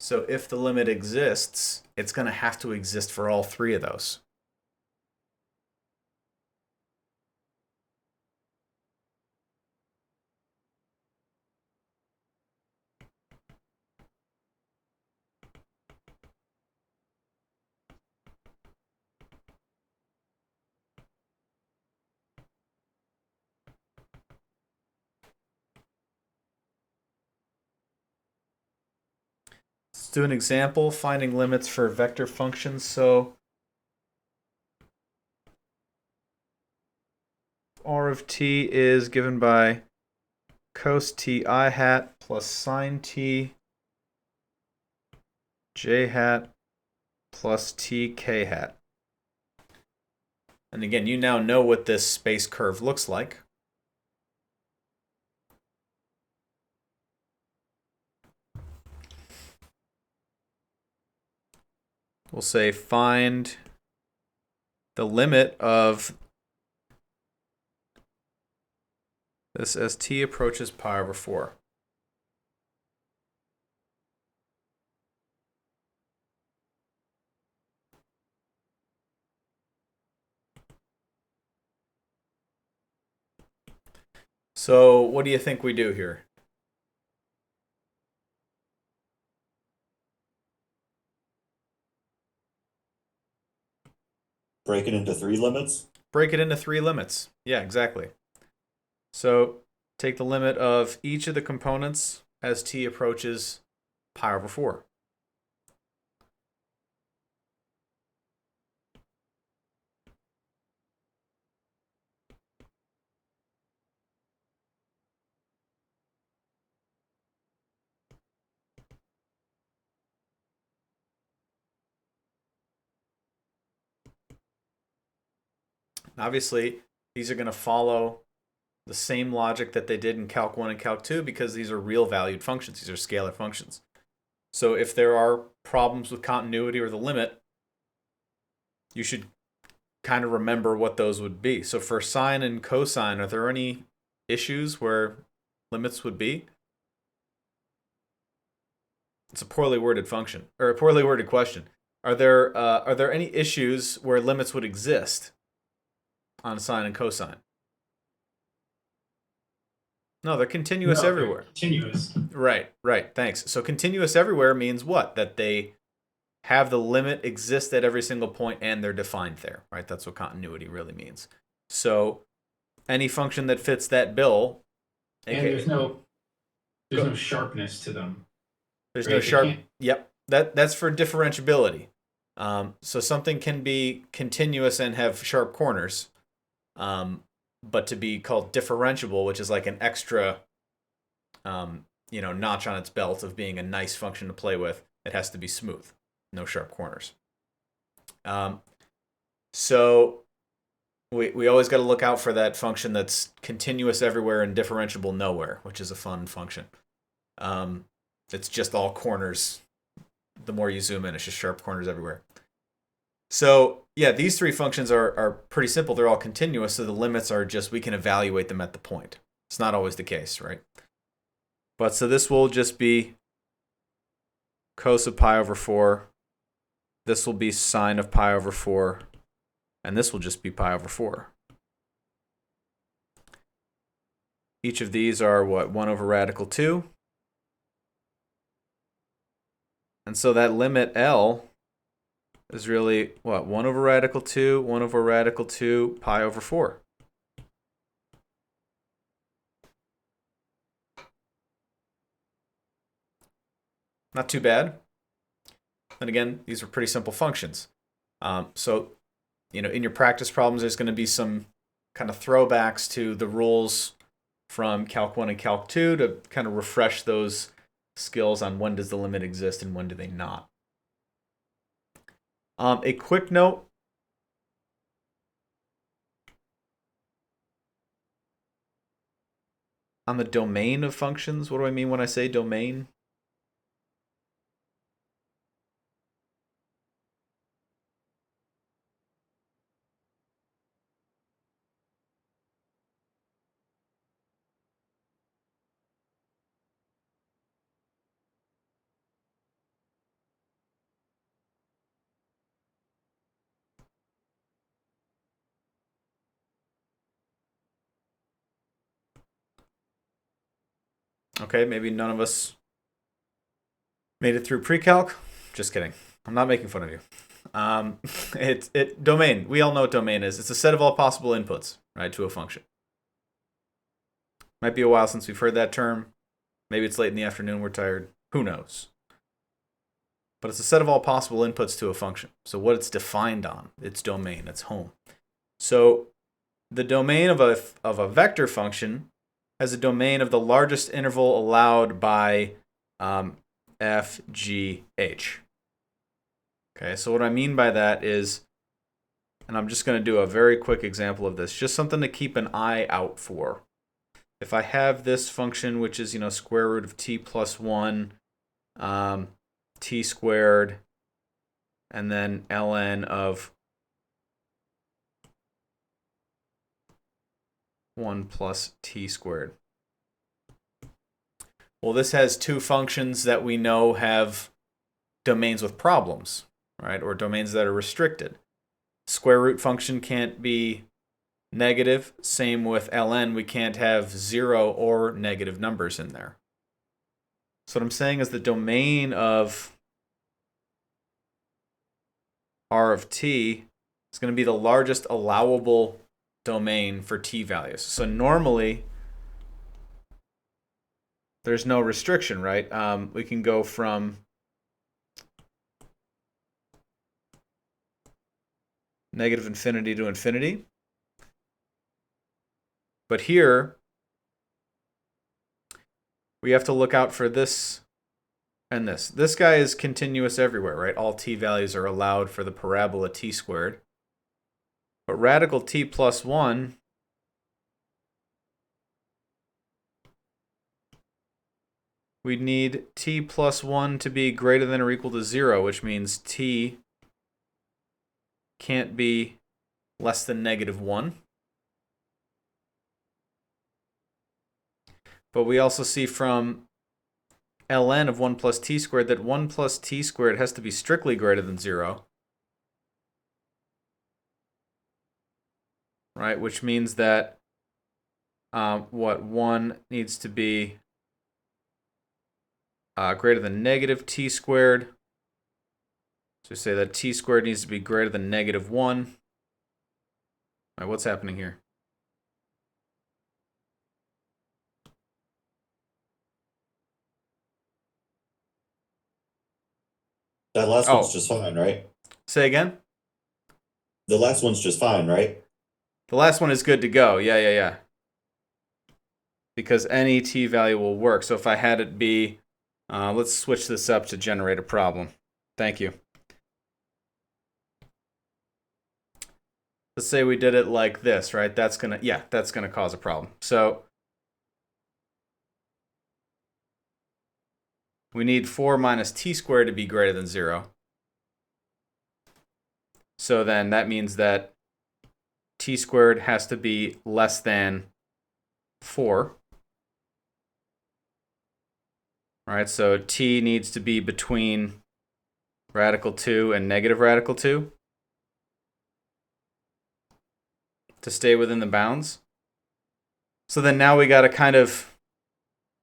So if the limit exists, it's going to have to exist for all three of those. Let's do an example, finding limits for vector functions. So r of t is given by cos t I hat plus sine t j hat plus t k hat. And again, you now know what this space curve looks like. We'll say find the limit of this as t approaches pi over 4. So what do you think we do here? Break it into 3 limits? Break it into 3 limits. Yeah, exactly. So take the limit of each of the components as t approaches pi over 4. Obviously, these are going to follow the same logic that they did in Calc 1 and Calc 2 because these are real valued functions. These are scalar functions. So if there are problems with continuity or the limit, you should kind of remember what those would be. So for sine and cosine, are there any issues where limits would be? It's a poorly worded function, or a poorly worded question. Are there any issues where limits would exist on sine and cosine? No, they're continuous No, everywhere. they're continuous. Right. Thanks. So continuous everywhere means what? That they have the limit exist at every single point and they're defined there, right? That's what continuity really means. So any function that fits that bill, And there's no sharpness to them. There's right? no sharp. Yep. That's for differentiability. So something can be continuous and have sharp corners. But to be called differentiable, which is like an extra, notch on its belt of being a nice function to play with, it has to be smooth, no sharp corners. So we always got to look out for that function that's continuous everywhere and differentiable nowhere, which is a fun function. It's just all corners. The more you zoom in, it's just sharp corners everywhere. So yeah, these three functions are pretty simple. They're all continuous, so the limits are just, we can evaluate them at the point. It's not always the case, right? But so this will just be cos of pi over 4. This will be sine of pi over 4. And this will just be pi over 4. Each of these are what? 1 over radical 2. And so that limit L is really what? 1 over radical 2, 1 over radical 2, pi over 4. Not too bad. And again, these are pretty simple functions. So, in your practice problems, there's going to be some kind of throwbacks to the rules from Calc 1 and Calc 2 to kind of refresh those skills on when does the limit exist and when do they not. A quick note. On the domain of functions, what do I mean when I say domain? Okay, maybe none of us made it through pre-calc. Just kidding. I'm not making fun of you. Domain. We all know what domain is. It's a set of all possible inputs, right, to a function. Might be a while since we've heard that term. Maybe it's late in the afternoon. We're tired. Who knows? But it's a set of all possible inputs to a function. So what it's defined on, its domain, its home. So the domain of a vector function has a domain of the largest interval allowed by f, g, h. Okay, so what I mean by that is, and I'm just going to do a very quick example of this, just something to keep an eye out for. If I have this function, which is, square root of t plus 1, t squared, and then ln of 1 plus t squared. Well, this has two functions that we know have domains with problems, right? Or domains that are restricted. Square root function can't be negative. Same with ln. We can't have 0 or negative numbers in there. So what I'm saying is the domain of r of t is going to be the largest allowable domain for t values. So normally there's no restriction, right? We can go from negative infinity to infinity. But here, we have to look out for this and this. This guy is continuous everywhere, right? All t values are allowed for the parabola t squared. But radical t plus 1 we need t plus 1 to be greater than or equal to 0, which means t can't be less than -1. But we also see from ln of 1 plus t squared that 1 plus t squared has to be strictly greater than 0. Right, which means that 1 needs to be greater than -t squared. So we say that t squared needs to be greater than -1. All right, what's happening here? That last one's just fine, right? Say again? The last one's just fine, right? The last one is good to go. Yeah. Because any t value will work. So if I had it be, let's switch this up to generate a problem. Thank you. Let's say we did it like this, right? That's gonna cause a problem. So we need 4 minus t squared to be greater than 0. So then that means that t squared has to be less than 4. All right, so t needs to be between radical 2 and negative radical 2 to stay within the bounds. So then now we got to kind of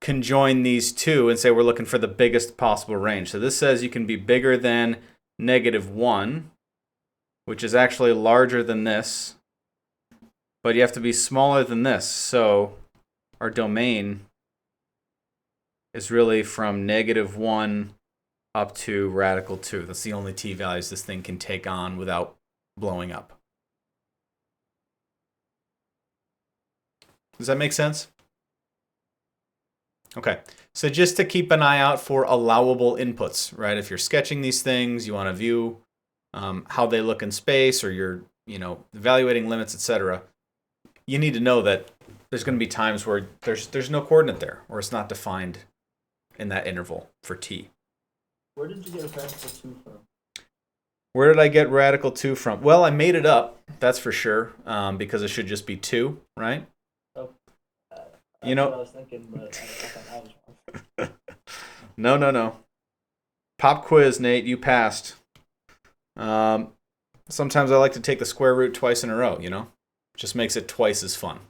conjoin these two and say we're looking for the biggest possible range. So this says you can be bigger than -1, which is actually larger than this, but you have to be smaller than this. So our domain is really from -1 up to radical 2. That's the only t values this thing can take on without blowing up. Does that make sense? Okay, so just to keep an eye out for allowable inputs, right? If you're sketching these things, you want to view how they look in space, or you're, evaluating limits, etc. You need to know that there's going to be times where there's no coordinate there, or it's not defined in that interval for t. Where did you get radical 2 from? Where did I get radical 2 from? Well, I made it up, that's for sure, because it should just be 2, right? Oh, What I was thinking, but I thought I was wrong. No. Pop quiz, Nate, you passed. Sometimes I like to take the square root twice in a row, Just makes it twice as fun.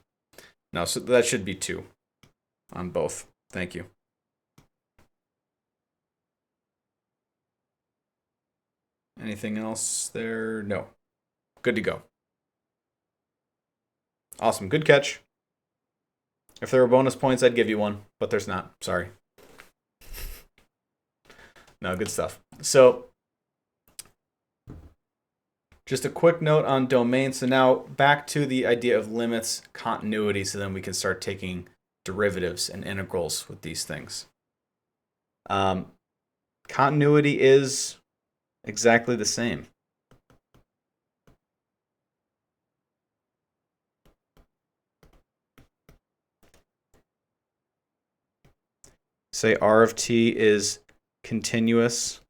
No, so that should be 2 on both. Thank you. Anything else there? No. Good to go. Awesome. Good catch. If there were bonus points, I'd give you one, but there's not. Sorry. No, good stuff. So just a quick note on domain. So now back to the idea of limits, continuity, so then we can start taking derivatives and integrals with these things. Continuity is exactly the same. Say R of t is continuous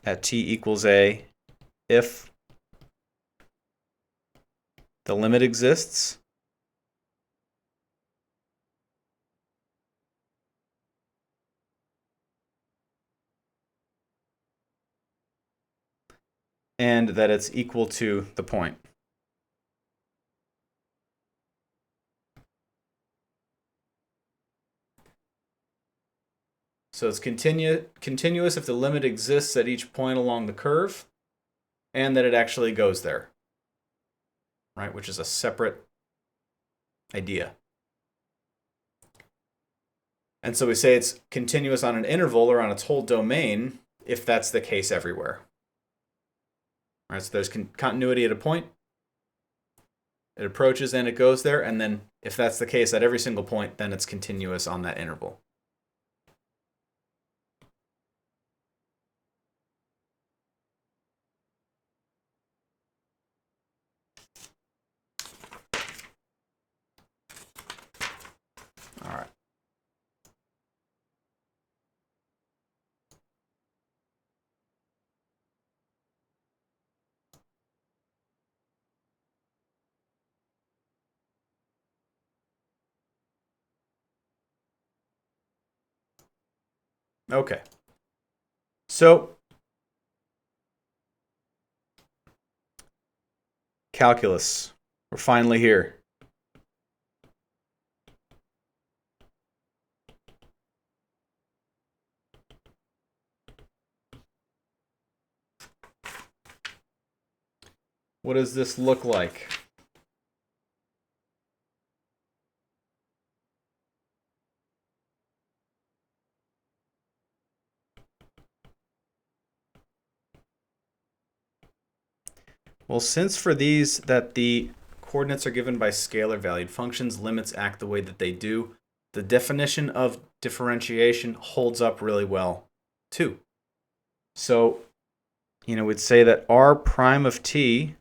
at t equals a if the limit exists and that it's equal to the point. So it's continuous if the limit exists at each point along the curve and that it actually goes there, right? Which is a separate idea. And so we say it's continuous on an interval or on its whole domain if that's the case everywhere. All right, so there's continuity at a point, it approaches and it goes there, and then if that's the case at every single point, then it's continuous on that interval. Okay. So, calculus. We're finally here. What does this look like? Well, since for these that the coordinates are given by scalar valued functions, limits act the way that they do, the definition of differentiation holds up really well too. So, we'd say that r prime of t,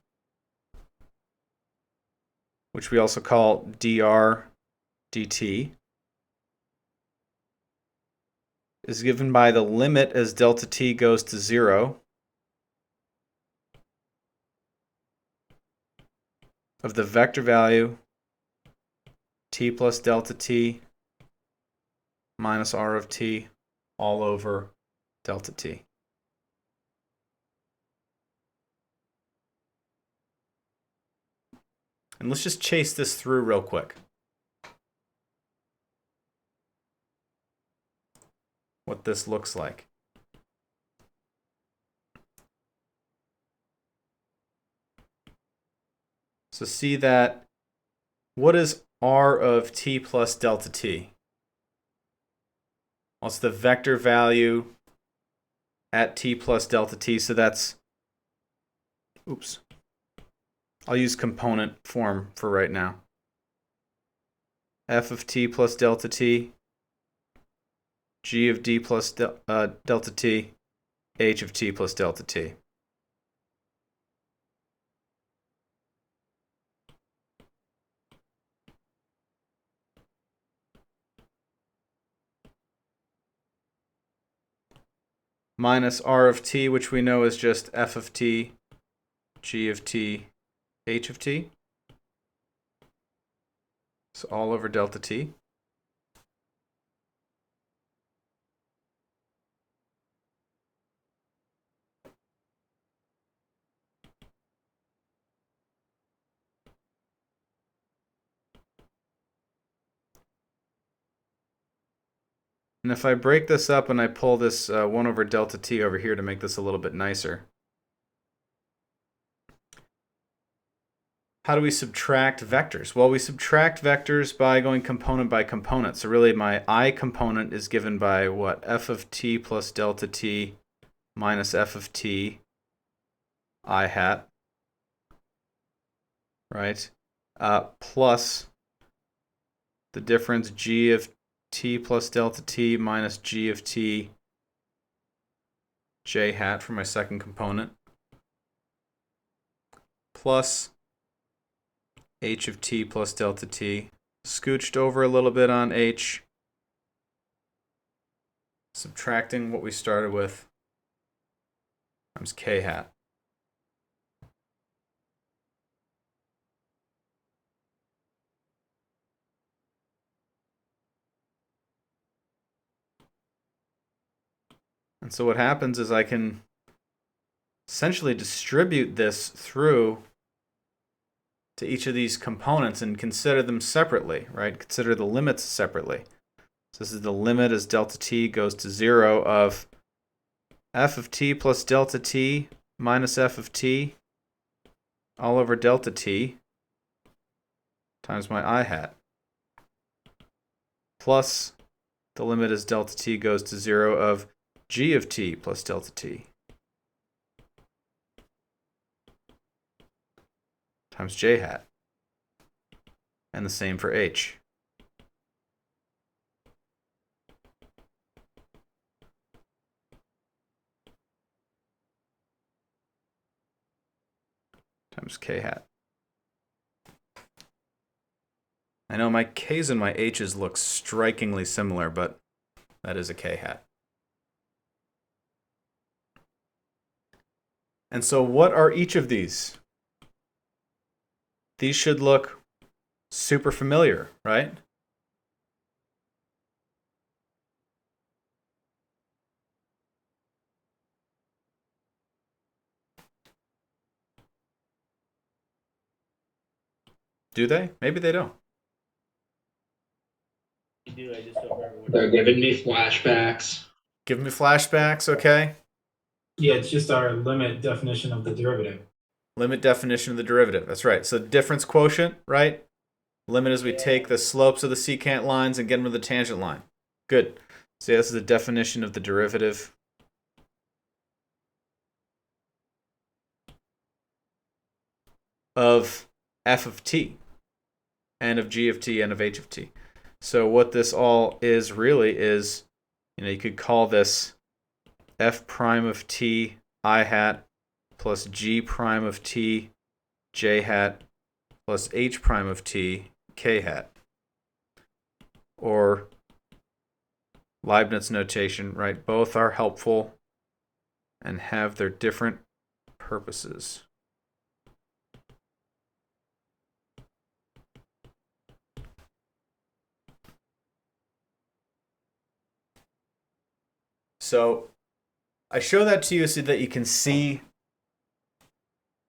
which we also call dr dt, is given by the limit as delta t goes to 0 of the vector value t plus delta t minus r of t all over delta t. And let's just chase this through real quick. What this looks like. So see that, what is r of t plus delta t? Well, it's the vector value at t plus delta t, so that's, I'll use component form for right now. F of t plus delta t, g of d plus delta t, h of t plus delta t. Minus r of t, which we know is just f of t, g of t, h of t. So all over delta t. And if I break this up and I pull this 1 over delta t over here to make this a little bit nicer. How do we subtract vectors? Well, we subtract vectors by going component by component. So really my I component is given by what? F of t plus delta t minus f of t I hat, right? Plus the difference g of t plus delta t minus g of t j hat for my second component, plus h of t plus delta t, scooched over a little bit on h, subtracting what we started with, times k hat. And so what happens is I can essentially distribute this through to each of these components and consider them separately, right? Consider the limits separately. So this is the limit as delta t goes to 0 of f of t plus delta t minus f of t all over delta t times my I hat, plus the limit as delta t goes to 0 of g of t plus delta t times j hat, and the same for h. Times k hat. I know my k's and my h's look strikingly similar, but that is a k hat. And so what are each of these? These should look super familiar, right? Do they? Maybe they don't. You do, I just don't remember what. They're giving me flashbacks. Give me flashbacks, okay? Yeah, it's just our limit definition of the derivative. Limit definition of the derivative. That's right. So difference quotient, right? Limit is we take the slopes of the secant lines and get them to the tangent line. Good. So this is the definition of the derivative. Of f of t, and of g of t, and of h of t. So what this all is really is, you could call this f prime of t I hat plus g prime of t j hat plus h prime of t k hat. Or Leibniz notation, right? Both are helpful and have their different purposes. So I show that to you so that you can see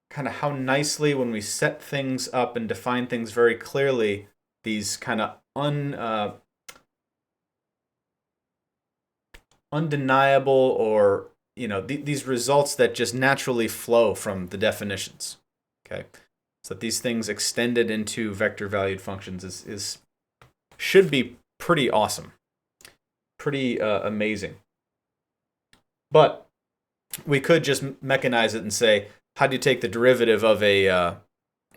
kind of how nicely, when we set things up and define things very clearly, these kind of undeniable, or these results that just naturally flow from the definitions. Okay, so that these things extended into vector valued functions is should be pretty awesome, pretty amazing. But we could just mechanize it and say, how do you take the derivative of a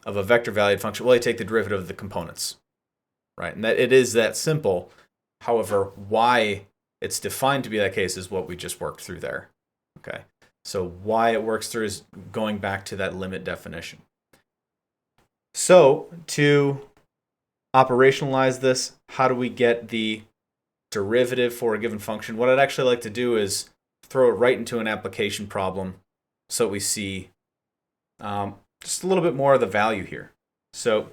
vector valued function? Well, you take the derivative of the components, right? And that it is that simple. However, why it's defined to be that case is what we just worked through there. Okay, so why it works through is going back to that limit definition. So to operationalize this, how do we get the derivative for a given function? What I'd actually like to do is throw it right into an application problem so we see just a little bit more of the value here. So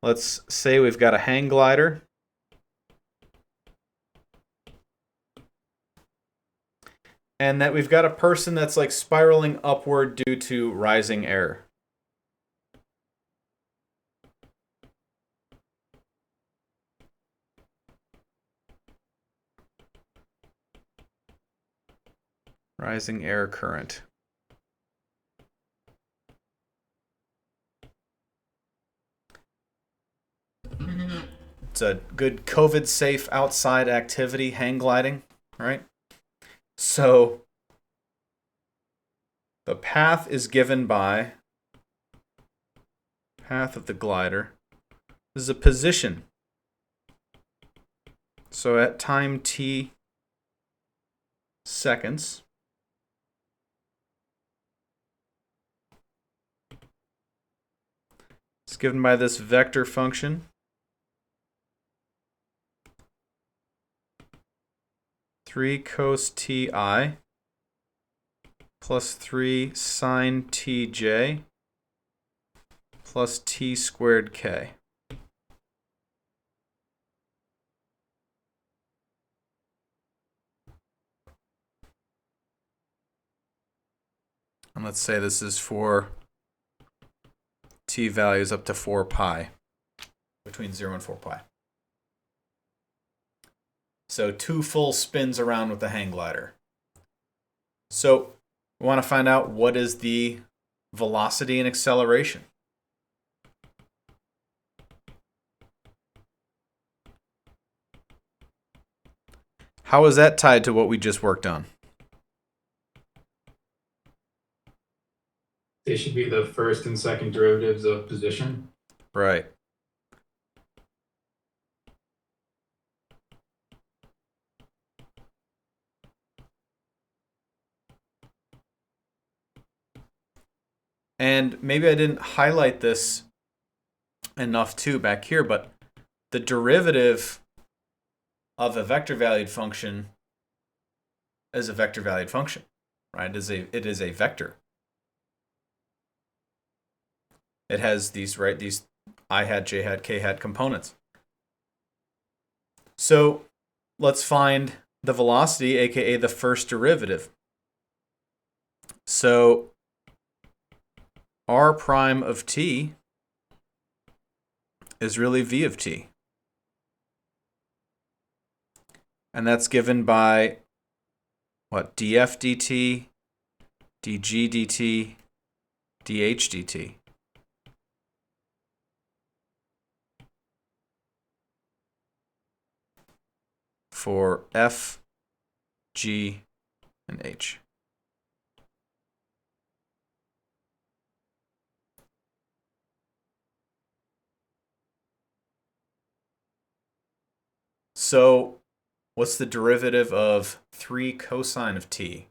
let's say we've got a hang glider. And that we've got a person that's like spiraling upward due to rising air. Rising air current. It's a good COVID-safe outside activity, hang gliding, right? So the path is given by path of the glider. This is a position. So at time t seconds, it's given by this vector function. Three cos ti plus 3 sine tj plus t squared k. And let's say this is for t values up to 4 pi, between 0 and 4 pi. So 2 full spins around with the hang glider. So we want to find out what is the velocity and acceleration. How is that tied to what we just worked on? They should be the first and second derivatives of position. Right. And maybe I didn't highlight this enough too back here, but the derivative of a vector valued function is a vector valued function, right? It is a vector. It has these I hat, j hat, k hat components. So let's find the velocity, aka the first derivative. So r prime of t is really v of t. And that's given by what? df dt, dg dt, dh dt. For f, g, and h. So what's the derivative of 3 cosine of t?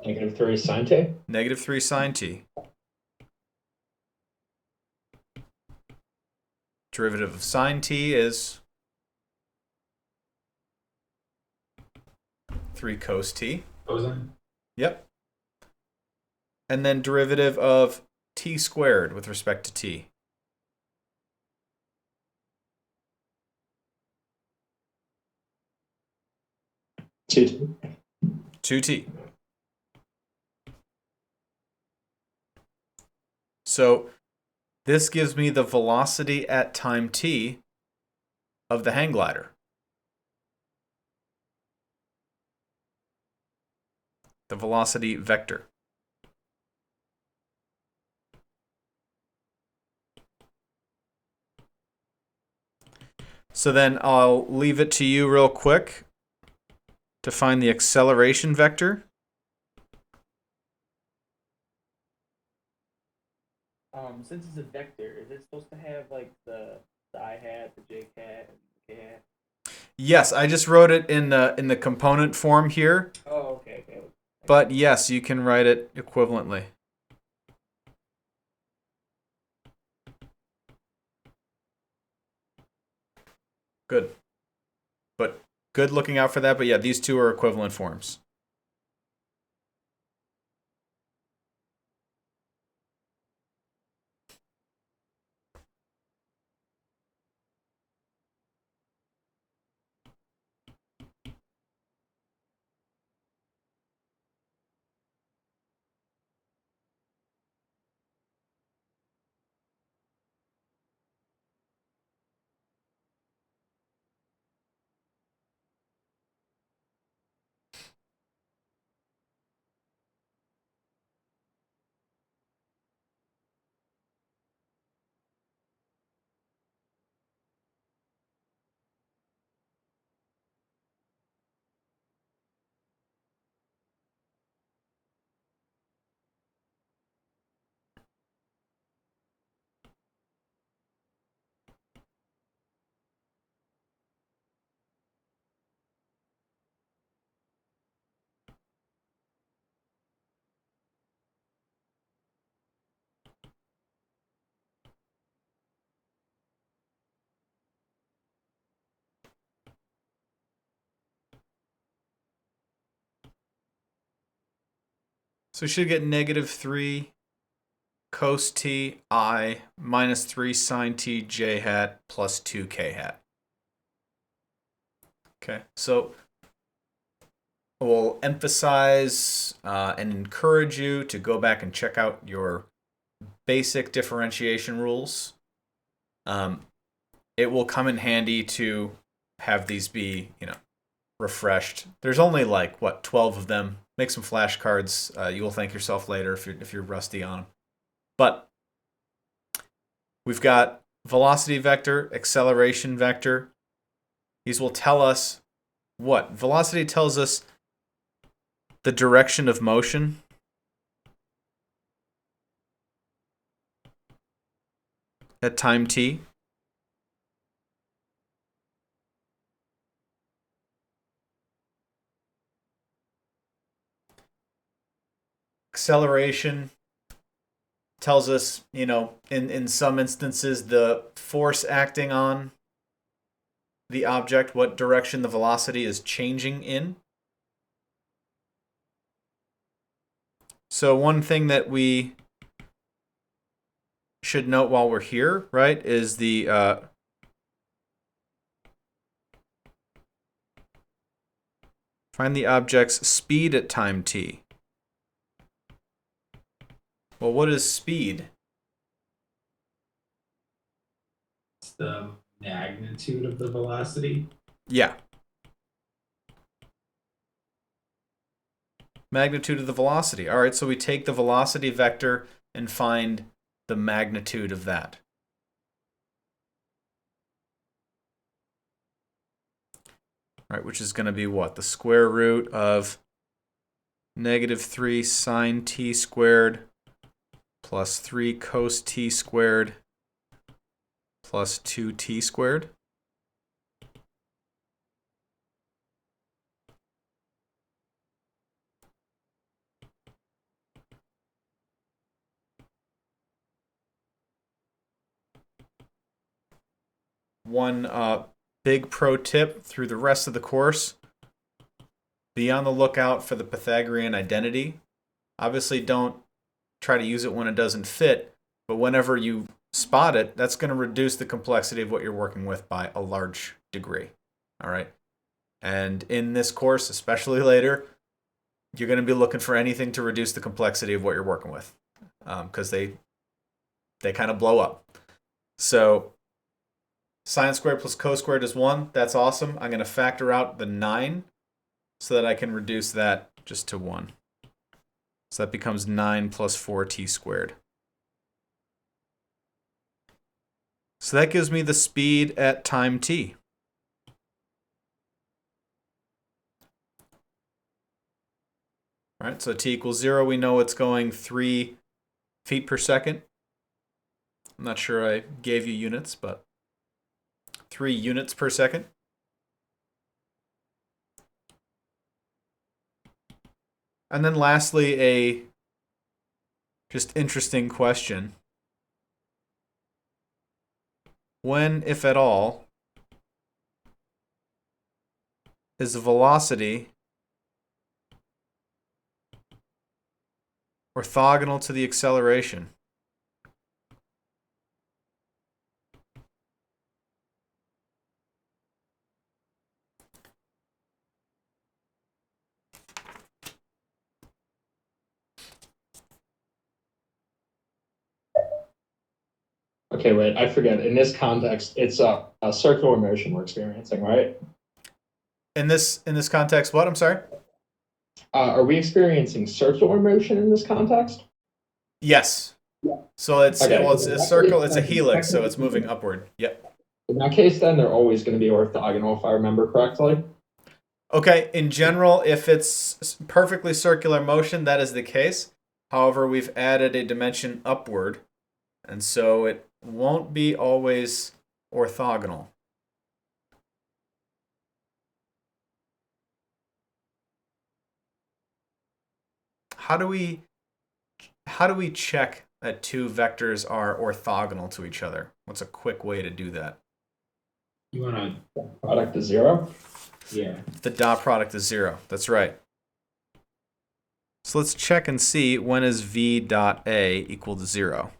-3 sine t. Negative 3 sine t. Derivative of sine t is 3 cos t. Cosine. Yep. And then derivative of t squared with respect to t. Two. 2t. So this gives me the velocity at time t of the hang glider. The velocity vector. So then I'll leave it to you real quick to find the acceleration vector. Since it's a vector, is it supposed to have like the I hat, the j hat, and the k hat? Yes, I just wrote it in the component form here. Oh, okay, okay. But yes, you can write it equivalently. Good. But good looking out for that. But yeah, these two are equivalent forms. So we should get negative 3 cos t I minus 3 sine t j hat plus 2 k hat. Okay, so we'll emphasize and encourage you to go back and check out your basic differentiation rules. It will come in handy to have these be, refreshed. There's only like 12 of them. Make some flashcards. You will thank yourself later if you're rusty on them. But we've got velocity vector, acceleration vector. These will tell us what? Velocity tells us the direction of motion. At time t. Acceleration tells us, in some instances, the force acting on the object, what direction the velocity is changing in. So one thing that we should note while we're here, right, is the Find the object's speed at time t. Well, what is speed? It's the magnitude of the velocity. Yeah. Magnitude of the velocity. All right, so we take the velocity vector and find the magnitude of that. All right, which is going to be what? The square root of -3 sine t squared plus 3 cos t squared plus 2t squared. One big pro tip through the rest of the course, be on the lookout for the Pythagorean identity. Obviously, don't try to use it when it doesn't fit, but whenever you spot it, that's going to reduce the complexity of what you're working with by a large degree. All right. And in this course, especially later, you're going to be looking for anything to reduce the complexity of what you're working with, because they kind of blow up. So sine squared plus cos squared is 1. That's awesome. I'm going to factor out the 9 so that I can reduce that just to 1. So that becomes 9 plus 4t squared. So that gives me the speed at time t. All right, so t equals 0. We know it's going 3 feet per second. I'm not sure I gave you units, but 3 units per second. And then lastly, a just interesting question. When, if at all, is the velocity orthogonal to the acceleration? Okay, wait, I forget. In this context, it's a circular motion we're experiencing, right? In this context, what? I'm sorry? Are we experiencing circular motion in this context? Yes. So it's Okay. well, it's a circle, it's a helix, so it's moving upward. Yep. In that case, then they're always going to be orthogonal, if I remember correctly. Okay, in general, if it's perfectly circular motion, that is the case. However, we've added a dimension upward, and so it won't be always orthogonal. How do we check that two vectors are orthogonal to each other? What's a quick way to do that? You want to Product is 0? Yeah. The dot product is 0. That's right. So let's check and see when is v dot a equal to 0.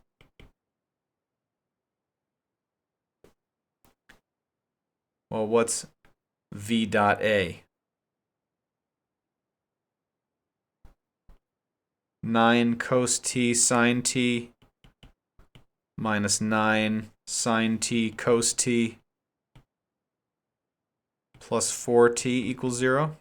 Well, what's v dot a? 9 cos t sine t minus 9 sine t cos t plus 4t equals 0.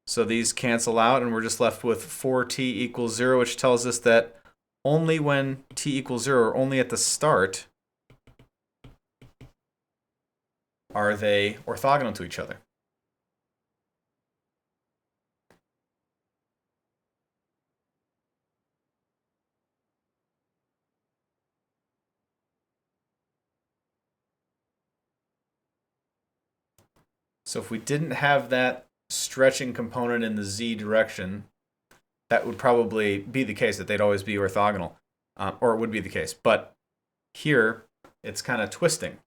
So these cancel out, and we're just left with 4t equals 0, which tells us that only when t equals 0, or only at the start, are they orthogonal to each other. So if we didn't have that stretching component in the z direction, that would probably be the case, that they'd always be orthogonal, or it would be the case. But here, it's kind of twisting.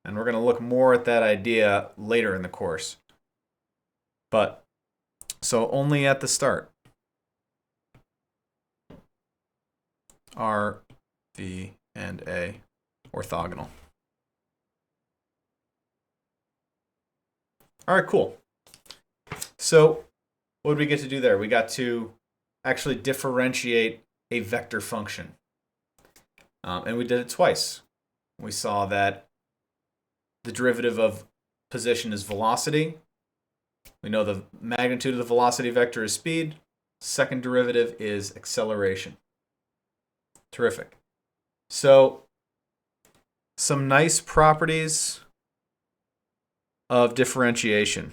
And we're going to look more at that idea later in the course. But, so only at the start. R, V, and A orthogonal. All right, cool. So what did we get to do there? We got to actually differentiate a vector function. And we did it twice. We saw that the derivative of position is velocity. We know the magnitude of the velocity vector is speed. Second derivative is acceleration. Terrific. So some nice properties of differentiation.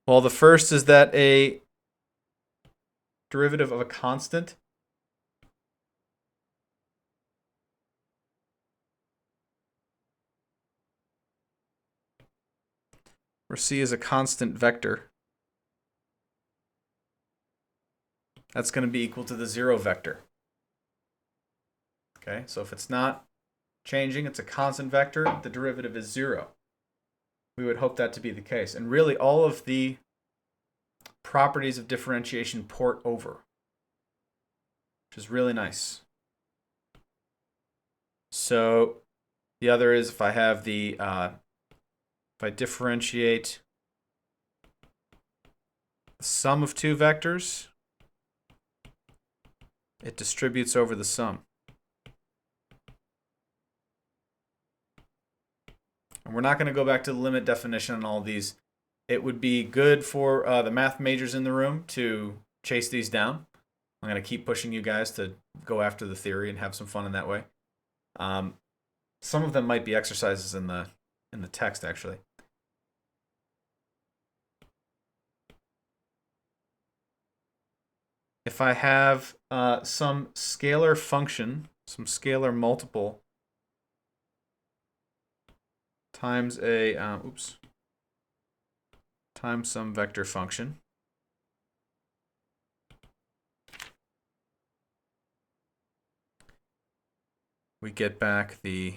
Well, the first is that a derivative of a constant where C is a constant vector, that's going to be equal to the 0 vector. Okay, so if it's not changing, it's a constant vector, the derivative is 0. We would hope that to be the case. And really, all of the properties of differentiation port over, which is really nice. So the other is if I have the, if I differentiate the sum of two vectors, it distributes over the sum. And we're not going to go back to the limit definition on all these. It would be good for the math majors in the room to chase these down. I'm going to keep pushing you guys to go after the theory and have some fun in that way. Some of them might be exercises in the text, actually. If I have some scalar function, some scalar multiple times a times some vector function, we get back the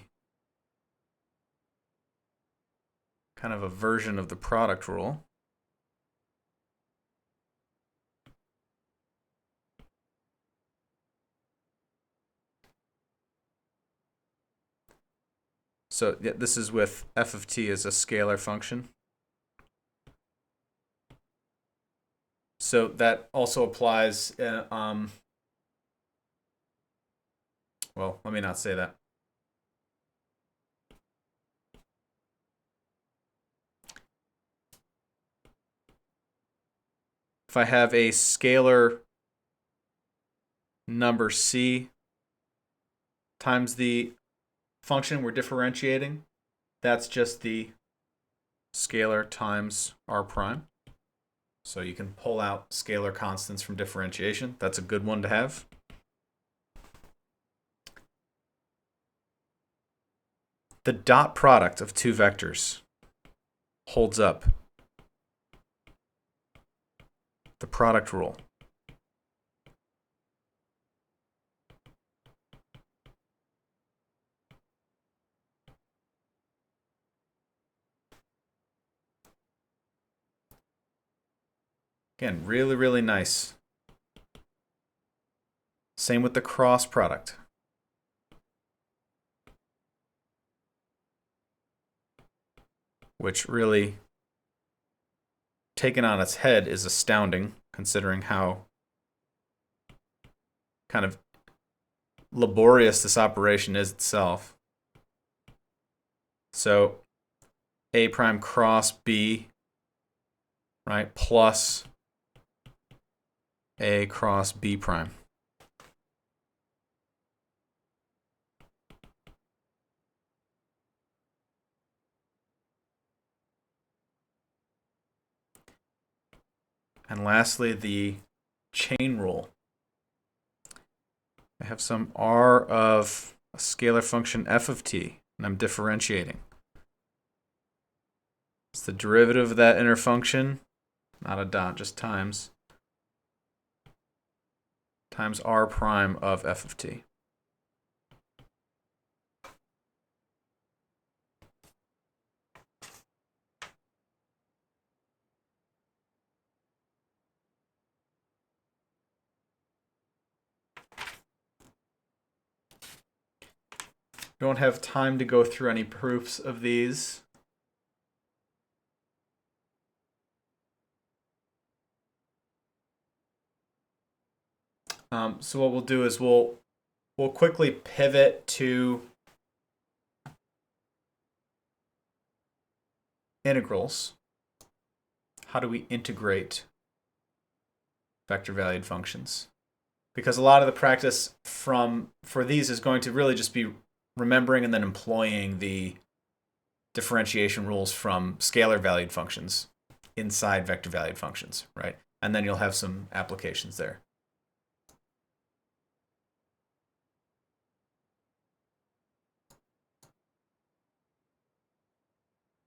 kind of a version of the product rule. So yeah, this is with f of t as a scalar function. So that also applies, well, let me not say that. If I have a scalar number c times the function we're differentiating, that's just the scalar times r prime. So you can pull out scalar constants from differentiation. That's a good one to have. The dot product of two vectors holds up. The product rule. Again, really, really nice. Same with the cross product. Which really, taken on its head, is astounding, considering how kind of laborious this operation is itself. So A prime cross B, right, plus A cross B prime. And lastly, the chain rule. I have some r of a scalar function f of t, and I'm differentiating. It's the derivative of that inner function, not a dot, just times r prime of f of t. Don't have time to go through any proofs of these. So what we'll do is we'll quickly pivot to integrals. How do we integrate vector valued functions? Because a lot of the practice for these is going to really just be remembering and then employing the differentiation rules from scalar valued functions inside vector valued functions, right? And then you'll have some applications there.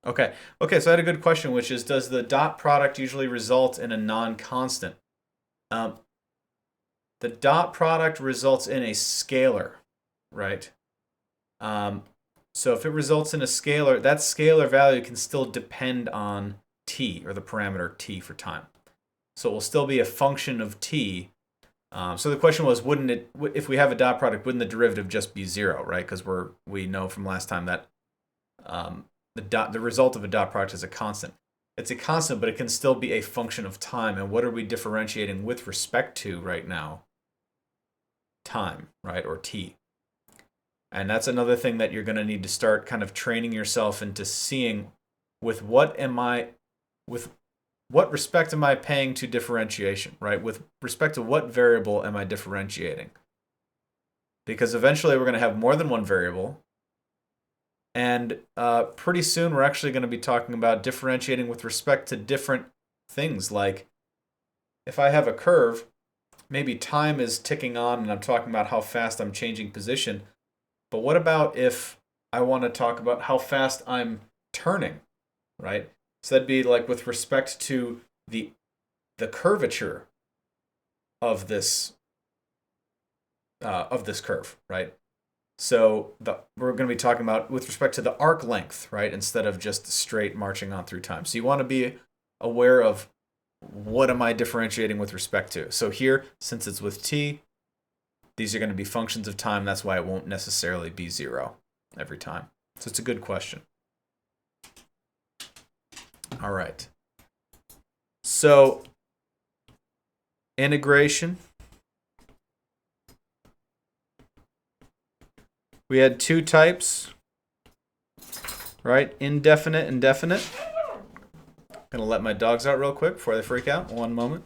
Okay, so I had a good question, which is, does the dot product usually result in a non-constant? The dot product results in a scalar, right? So if it results in a scalar, that scalar value can still depend on t, or the parameter t for time. So it will still be a function of t. So the question was, wouldn't it, if we have a dot product, wouldn't the derivative just be 0, right? Because we know from last time that the result of a dot product is a constant. It's a constant, but it can still be a function of time. And what are we differentiating with respect to right now? Time, right? Or t. And that's another thing that you're going to need to start kind of training yourself into seeing with what respect am I paying to differentiation, right? With respect to what variable am I differentiating? Because eventually we're going to have more than one variable. And pretty soon we're actually going to be talking about differentiating with respect to different things. Like if I have a curve, maybe time is ticking on and I'm talking about how fast I'm changing position. But what about if I want to talk about how fast I'm turning, right? So that'd be like with respect to the curvature of this curve, right? So we're going to be talking about with respect to the arc length, right? Instead of just straight marching on through time. So you want to be aware of what am I differentiating with respect to. So here, since it's with t, these are going to be functions of time. That's why it won't necessarily be 0 every time. So it's a good question. All right. So integration. We had 2 types, right? Indefinite and definite. Gonna let my dogs out real quick before they freak out. One moment.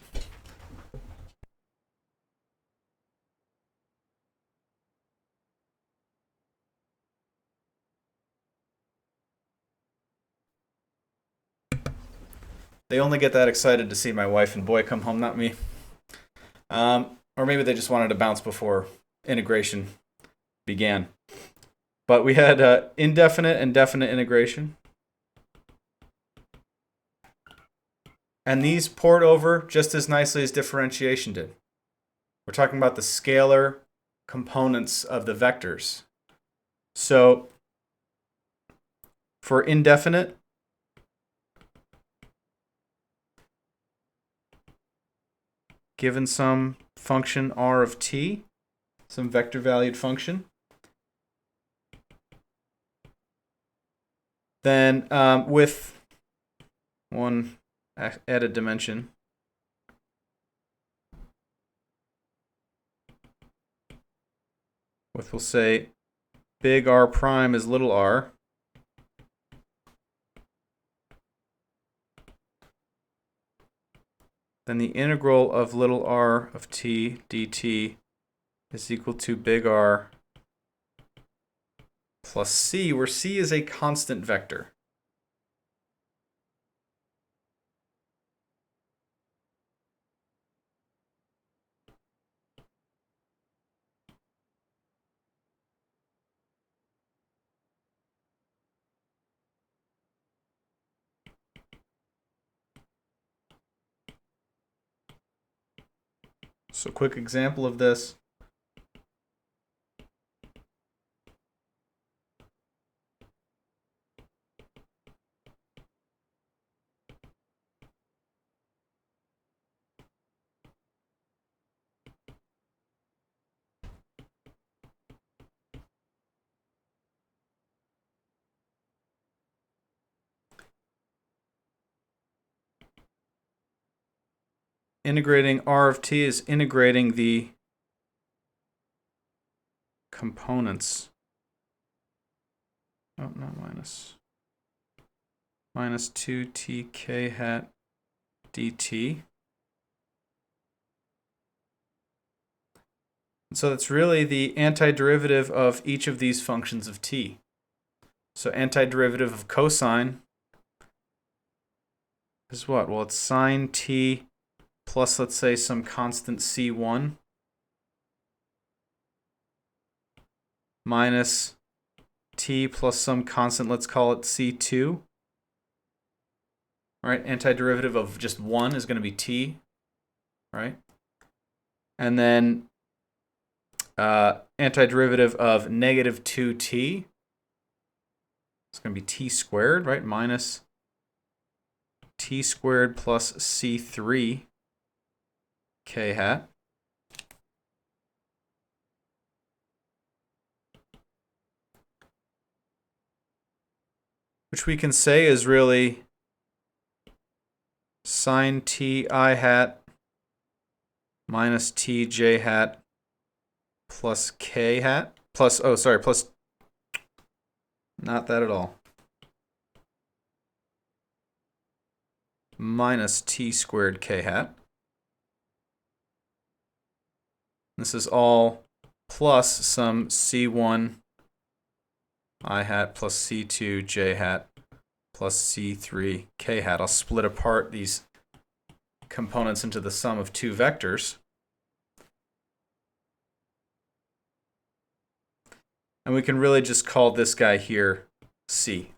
They only get that excited to see my wife and boy come home, not me. Or maybe they just wanted to bounce before integration began. But we had indefinite and definite integration. And these poured over just as nicely as differentiation did. We're talking about the scalar components of the vectors. So for indefinite, given some function r of t, some vector valued function, then with one added dimension, we'll say big R prime is little r, then the integral of little r of t dt is equal to big R plus c, where c is a constant vector. So quick example of this. integrating r of t is integrating the components. Oh, not minus. Minus 2tk hat dt. So that's really the antiderivative of each of these functions of t. So antiderivative of cosine is what? Well, it's sine t plus, let's say, some constant c1 minus t plus some constant, let's call it c2. Right? Antiderivative of just 1 is going to be t. Right? And then antiderivative of negative 2t, it's going to be t squared, right? Minus t squared plus c3 k hat. Which we can say is really sine t I hat minus t j hat plus k hat plus, oh, sorry, plus, not that at all. Minus t squared k hat. This is all plus some c1 I hat plus c2 j hat plus c3 k hat. I'll split apart these components into the sum of two vectors. And we can really just call this guy here C.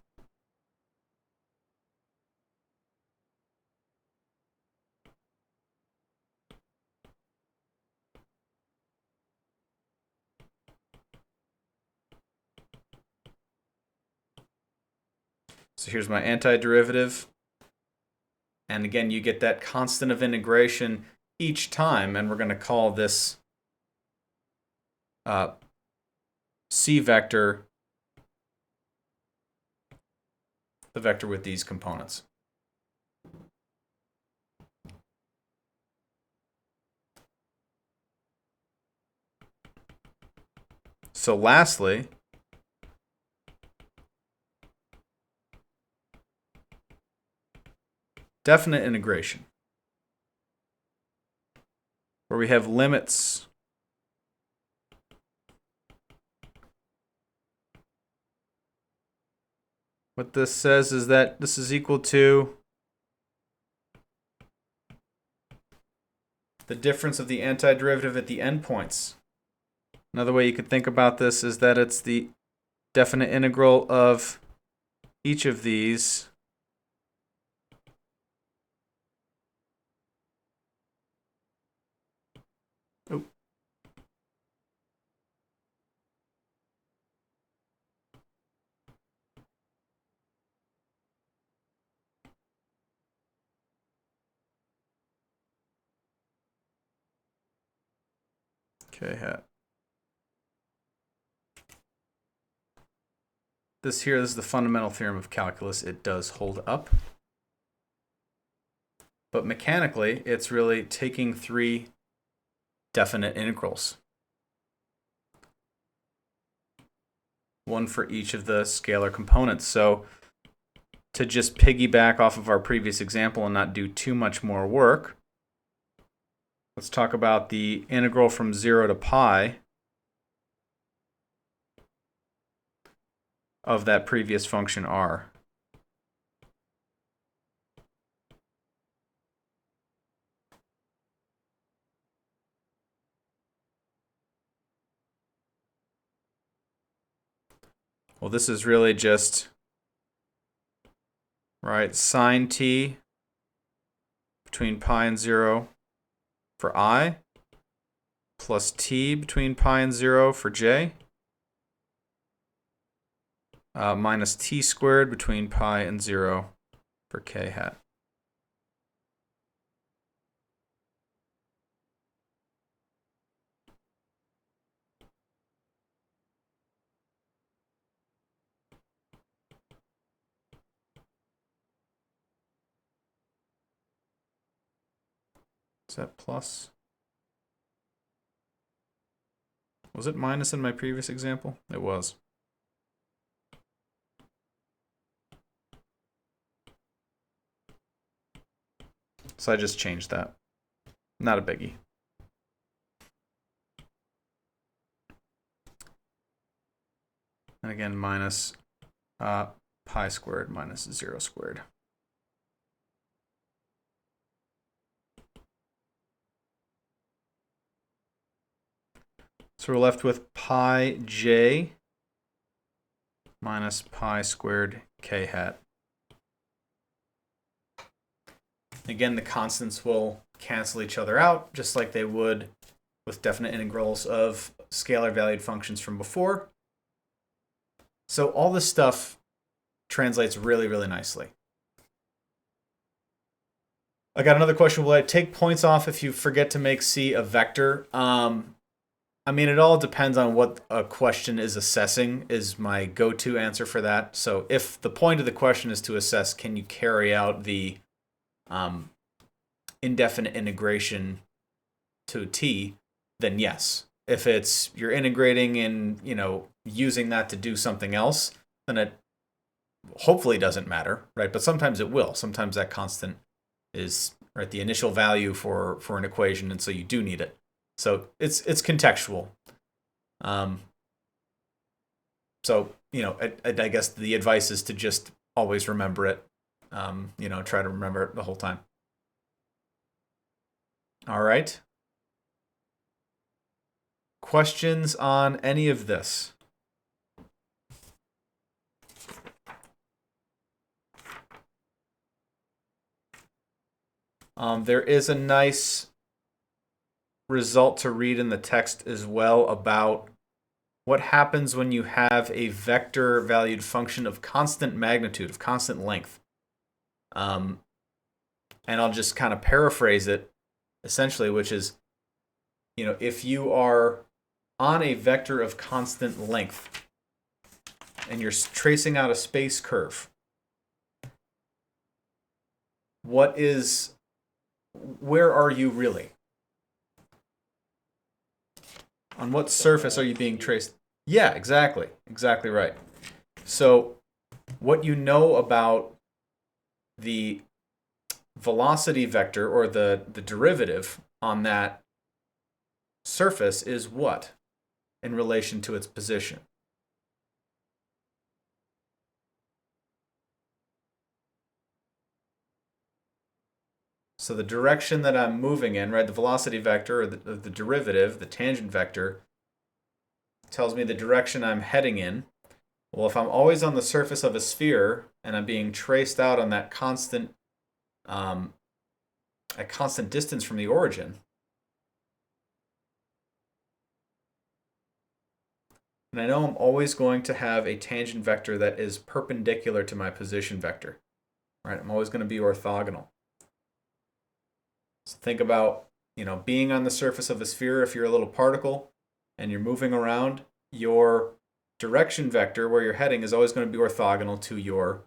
So here's my antiderivative. And again, you get that constant of integration each time, and we're going to call this C vector the vector with these components. So lastly, definite integration, where we have limits what this says is that this is equal to the difference of the antiderivative at the endpoints. Another way you could think about this is that it's the definite integral of each of these k hat. This is the fundamental theorem of calculus. It does hold up. But mechanically, it's really taking three definite integrals. One for each of the scalar components. So to just piggyback off of our previous example and not do too much more work, let's talk about the integral from 0 to pi of that previous function r. Well, this is really just, right, sine t between pi and 0 for I, plus t between pi and 0 for j, minus t squared between pi and 0 for k hat. Is that plus? Was it minus in my previous example? It was. So I just changed that. Not a biggie. And again, minus pi squared minus 0 squared. So we're left with pi j minus pi squared k hat. Again, the constants will cancel each other out, just like they would with definite integrals of scalar valued functions from before. So all this stuff translates really, really nicely. I got another question. Will I take points off if you forget to make C a vector? I mean, it all depends on what a question is assessing is my go-to answer for that. So if the point of the question is to assess, can you carry out the indefinite integration to t, then yes. If it's you're integrating and using that to do something else, then it hopefully doesn't matter, right? But sometimes it will. Sometimes that constant is right the initial value for an equation, and so you do need it. So it's contextual. So I guess the advice is to just always remember it. Try to remember it the whole time. All right. Questions on any of this? There is a nice result to read in the text as well about what happens when you have a vector valued function of constant magnitude, of constant length. And I'll just kind of paraphrase it essentially, which is, if you are on a vector of constant length and you're tracing out a space curve, where are you really? On what surface are you being traced? Yeah, exactly. Exactly right. So what you know about the velocity vector or the derivative on that surface is what in relation to its position? So the direction that I'm moving in, right, the velocity vector or the derivative, the tangent vector, tells me the direction I'm heading in. Well, if I'm always on the surface of a sphere and I'm being traced out on that constant distance from the origin, and I know I'm always going to have a tangent vector that is perpendicular to my position vector, right? I'm always going to be orthogonal. So think about, being on the surface of a sphere. If you're a little particle and you're moving around, your direction vector where you're heading is always going to be orthogonal to your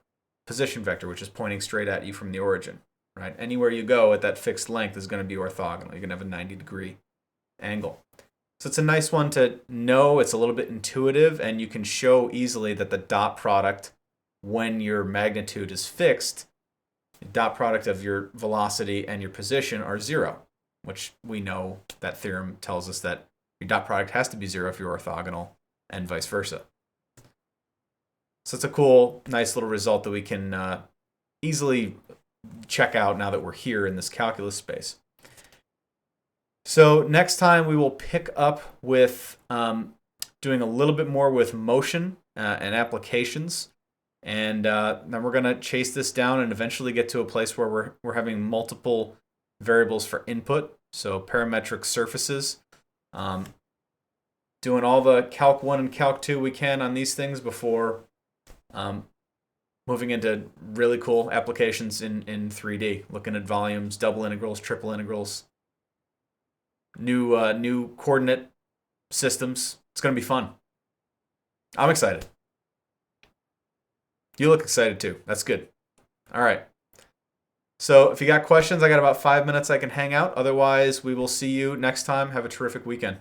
position vector, which is pointing straight at you from the origin, right? Anywhere you go at that fixed length is going to be orthogonal. You're going to have a 90-degree angle. So it's a nice one to know. It's a little bit intuitive, and you can show easily that the dot product when your magnitude is fixed, the dot product of your velocity and your position are 0, which we know that theorem tells us that your dot product has to be 0 if you're orthogonal, and vice versa. So it's a cool, nice little result that we can easily check out now that we're here in this calculus space. So next time we will pick up with doing a little bit more with motion and applications. And then we're going to chase this down and eventually get to a place where we're having multiple variables for input. So parametric surfaces. Doing all the Calc 1 and Calc 2 we can on these things before moving into really cool applications in 3D. Looking at volumes, double integrals, triple integrals, new coordinate systems. It's going to be fun. I'm excited. You look excited too. That's good. All right. So if you got questions, I got about 5 minutes I can hang out. Otherwise, we will see you next time. Have a terrific weekend.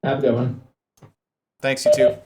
Have a good one. Thanks, you too.